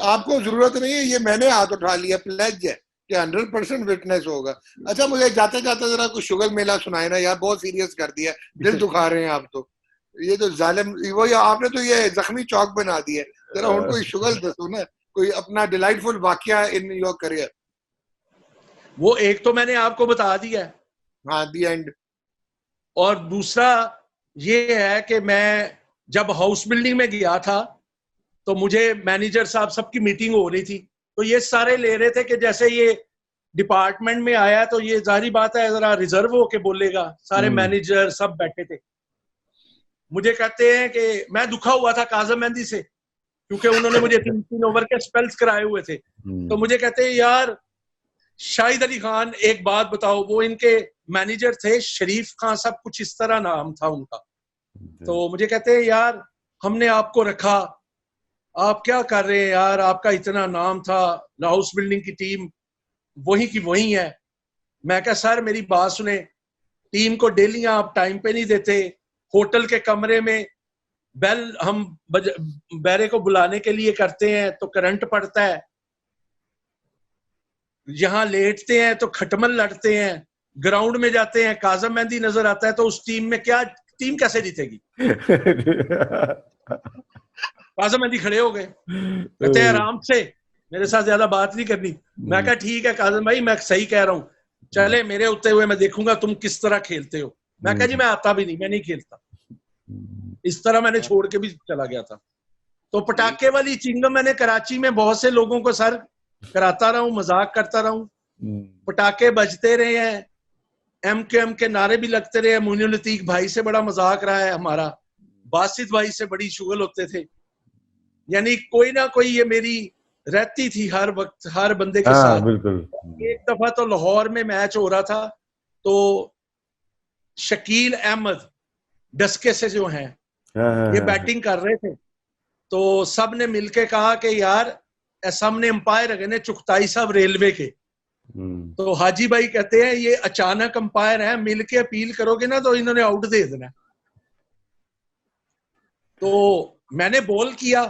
आपको जरूरत नहीं है, ये मैंने हाथ उठा लिया, प्लेज है कि 100% विटनेस होगा। अच्छा मुझे जाते जाते जरा कुछ शुगर मेला सुनाए ना यार, बहुत सीरियस कर दिया, दिल दुखा रहे हैं आप तो। ये तो जालिम, वो आपने तो ये जख्मी चौक बना दिया। जरा उनको शुगर दसो ना, कोई अपना डिलाइटफुल वाकया इन योर करियर। वो एक तो मैंने आपको बता दिया है, हाँ दी एंड। और दूसरा ये है कि मैं जब हाउस बिल्डिंग में गया था तो मुझे मैनेजर साहब सबकी मीटिंग हो रही थी। तो ये सारे ले रहे थे कि जैसे ये डिपार्टमेंट में आया तो ये जाहिर बात है जरा रिजर्व होके बोलेगा। सारे मैनेजर सब बैठे थे। मुझे कहते हैं कि मैं दुखा हुआ था काजम मेहंदी से, क्योंकि उन्होंने मुझे 3 ओवर के स्पेल्स कराए हुए थे। तो मुझे कहते हैं यार शाहिद अली खान एक बात बताओ, वो इनके मैनेजर थे, शरीफ खान सब कुछ इस तरह नाम था उनका। तो मुझे कहते हैं यार हमने आपको रखा, आप क्या कर रहे हैं यार, आपका इतना नाम था, हाउस बिल्डिंग की टीम वही की वही है। मैं कहा सर मेरी बात सुने, टीम को डेली आप टाइम पे नहीं देते, होटल के कमरे में बेल हम बैरे को बुलाने के लिए करते हैं तो करंट पड़ता है, यहाँ लेटते हैं तो खटमल लड़ते हैं, ग्राउंड में जाते हैं काजम मेहंदी नजर आता है, तो उस टीम में क्या टीम कैसे जीतेगी? काजम मेहंदी खड़े हो गए, कहते हैं आराम से, मेरे साथ ज्यादा बात नहीं करनी। मैं कहा ठीक है काजम भाई मैं सही कह रहा हूँ, चले मेरे होते हुए मैं देखूंगा तुम किस तरह खेलते हो। मैं कहा जी मैं आता भी नहीं, मैं नहीं खेलता। इस तरह मैंने छोड़ के भी चला गया था। तो पटाखे वाली चिंगम मैंने कराची में बहुत से लोगों को सर कराता रहा हूँ, मजाक करता रहा हूँ, पटाखे बजते रहे हैं, एम के नारे भी लगते रहे। मुनीर लतीफ भाई से बड़ा मजाक रहा है हमारा, बासित भाई से बड़ी शुगल होते थे, यानी कोई ना कोई ये मेरी रहती थी हर वक्त हर बंदे के साथ। बिल्कुल। एक दफा तो लाहौर में मैच हो रहा था, तो शकील अहमद डस्के से जो हैं ये बैटिंग कर रहे थे। तो सब ने मिलके कहा कि यार सामने अंपायर है चुगताई साहब रेलवे के, तो हाजी भाई कहते हैं ये अचानक अंपायर है, मिलके अपील करोगे ना तो इन्होंने आउट दे देना। तो मैंने बॉल किया,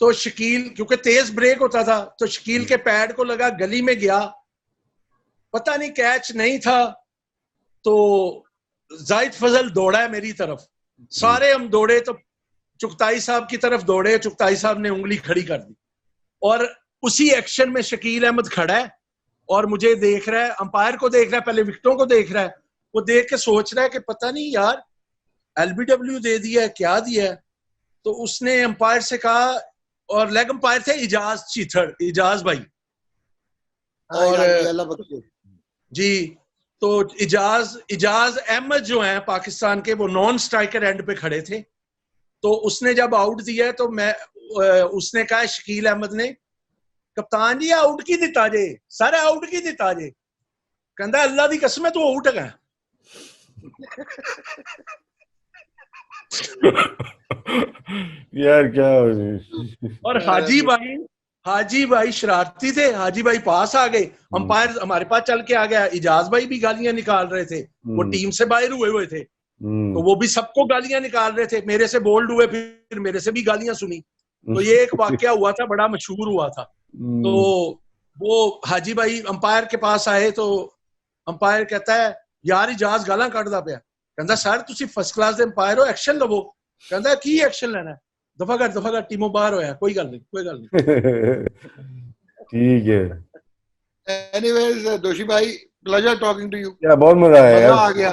तो शकील, क्योंकि तेज ब्रेक होता था, तो शकील के पैड को लगा, गली में गया, पता नहीं कैच नहीं था, तो जाहिद फजल दौड़ा है मेरी तरफ, सारे हम दौड़े, तो चुगताई साहब की तरफ दौड़े, चुगताई साहब ने उंगली खड़ी कर दी, और उसी एक्शन में शकील अहमद खड़ा है और मुझे देख रहा है, अंपायर को देख रहा है, पहले विकेटों को देख रहा है, वो देख के सोच रहा है कि पता नहीं यार एलबीडब्ल्यू दे दिया है, क्या दिया है। तो उसने अंपायर से कहा, और लेग अंपायर थे इजाज चीथड़, इजाज भाई, और जी, तो इजाज अहमद जो हैं पाकिस्तान के, वो नॉन स्ट्राइकर एंड पे खड़े थे। तो उसने जब आउट दिया तो उसने कहा शकील अहमद ने, कप्तान जी आउट की दिता जे, सर आउट की दिता जे, कहता अल्लाह दी कसम है तू आउट है। यार क्या। और हाजी भाई शरारती थे, हाजी भाई पास आ गए, अंपायर हमारे पास चल के आ गया, इजाज भाई भी गालियां निकाल रहे थे, वो टीम से बाहर हुए थे, तो वो भी सबको गालियां निकाल रहे थे, मेरे से बोल्ड हुए, फिर मेरे से भी गालियां सुनी। तो ये एक वाकया हुआ था, बड़ा मशहूर हुआ था। तो वो हाजी भाई अंपायर के पास आए, तो अंपायर कहता है यार इजाज गालां कढ़दा पिया, कहता सर तुसी फर्स्ट क्लास दे अंपायर हो, एक्शन लवो, कहता की एक्शन लेना है, दफा कर टीमों बाहर होया, कोई गल नहीं। ठीक है। एनीवेज दोषी भाई, प्लेजर टॉकिंग टू यू। क्या बहुत मजा आया यार, आ गया।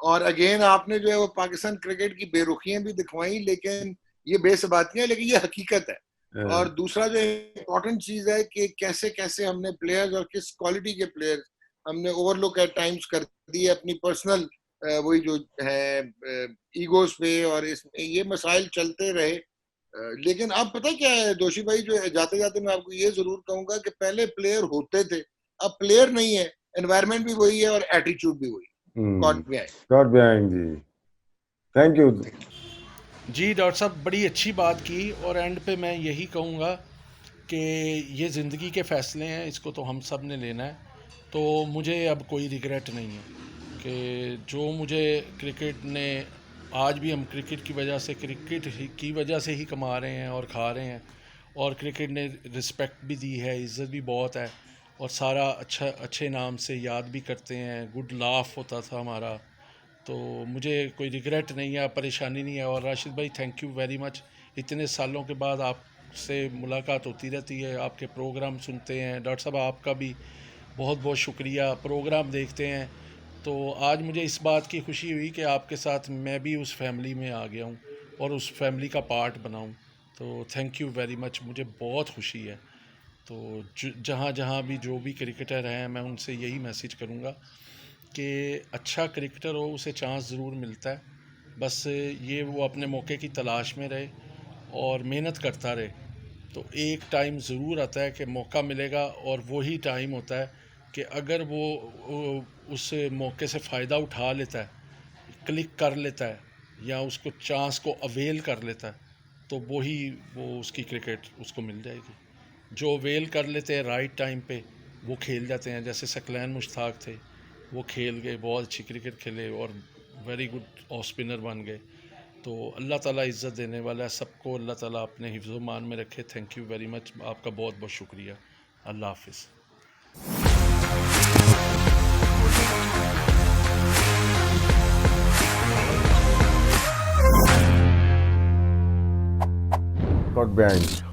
और अगेन आपने जो है वो पाकिस्तान क्रिकेट की बेरुखियां भी दिखवाई, लेकिन ये बेसबातियां, लेकिन ये हकीकत है। और दूसरा जो इम्पोर्टेंट चीज है कि कैसे कैसे हमने प्लेयर्स और किस क्वालिटी के प्लेयर्स हमने ओवरलुक एट टाइम्स कर दिए अपनी पर्सनल वही जो है ईगोस पे, और इसमें ये मसाइल चलते रहे। लेकिन अब पता क्या है दोषी भाई, जो जाते जाते मैं आपको ये जरूर कहूंगा कि पहले प्लेयर होते थे, अब प्लेयर नहीं है, एनवायरनमेंट भी वही है और एटीट्यूड भी वही। गॉड बिहाइंड जी, थैंक यू जी। डॉक्टर साहब बड़ी अच्छी बात की, और एंड पे मैं यही कहूँगा कि ये ज़िंदगी के फ़ैसले हैं, इसको तो हम सब ने लेना है। तो मुझे अब कोई रिग्रेट नहीं है कि जो मुझे क्रिकेट ने, आज भी हम क्रिकेट की वजह से, क्रिकेट की वजह से ही कमा रहे हैं और खा रहे हैं, और क्रिकेट ने रिस्पेक्ट भी दी है, इज़्ज़त भी बहुत है, और सारा अच्छे नाम से याद भी करते हैं, गुड लाफ होता था हमारा। तो मुझे कोई रिग्रेट नहीं है, परेशानी नहीं है। और राशिद भाई थैंक यू वेरी मच, इतने सालों के बाद आपसे मुलाकात होती रहती है, आपके प्रोग्राम सुनते हैं। डॉक्टर साहब आपका भी बहुत बहुत शुक्रिया, प्रोग्राम देखते हैं। तो आज मुझे इस बात की खुशी हुई कि आपके साथ मैं भी उस फैमिली में आ गया हूँ और उस फैमिली का पार्ट बनाऊँ। तो थैंक यू वेरी मच, मुझे बहुत खुशी है। तो जहाँ जहाँ भी जो भी क्रिकेटर हैं, मैं उनसे यही मैसेज करूँगा कि अच्छा क्रिकेटर हो उसे चांस ज़रूर मिलता है, बस ये वो अपने मौके की तलाश में रहे और मेहनत करता रहे। तो एक टाइम ज़रूर आता है कि मौका मिलेगा, और वही टाइम होता है कि अगर वो उस मौके से फ़ायदा उठा लेता है, क्लिक कर लेता है, या उसको चांस को अवेल कर लेता है, तो वो उसकी क्रिकेट उसको मिल जाएगी। जो अवेल कर लेते हैं राइट टाइम पे, वो खेल जाते हैं। जैसे सकलैन मुश्ताक थे, वो खेल गए, बहुत अच्छी क्रिकेट खेले और वेरी गुड ऑफ स्पिनर बन गए। तो अल्लाह ताला इज़्ज़त देने वाला है सबको, अल्लाह ताला अपने हिफ्ज़-ओ-मान में रखे। थैंक यू वेरी मच, आपका बहुत बहुत शुक्रिया। अल्लाह हाफिज़। God behind.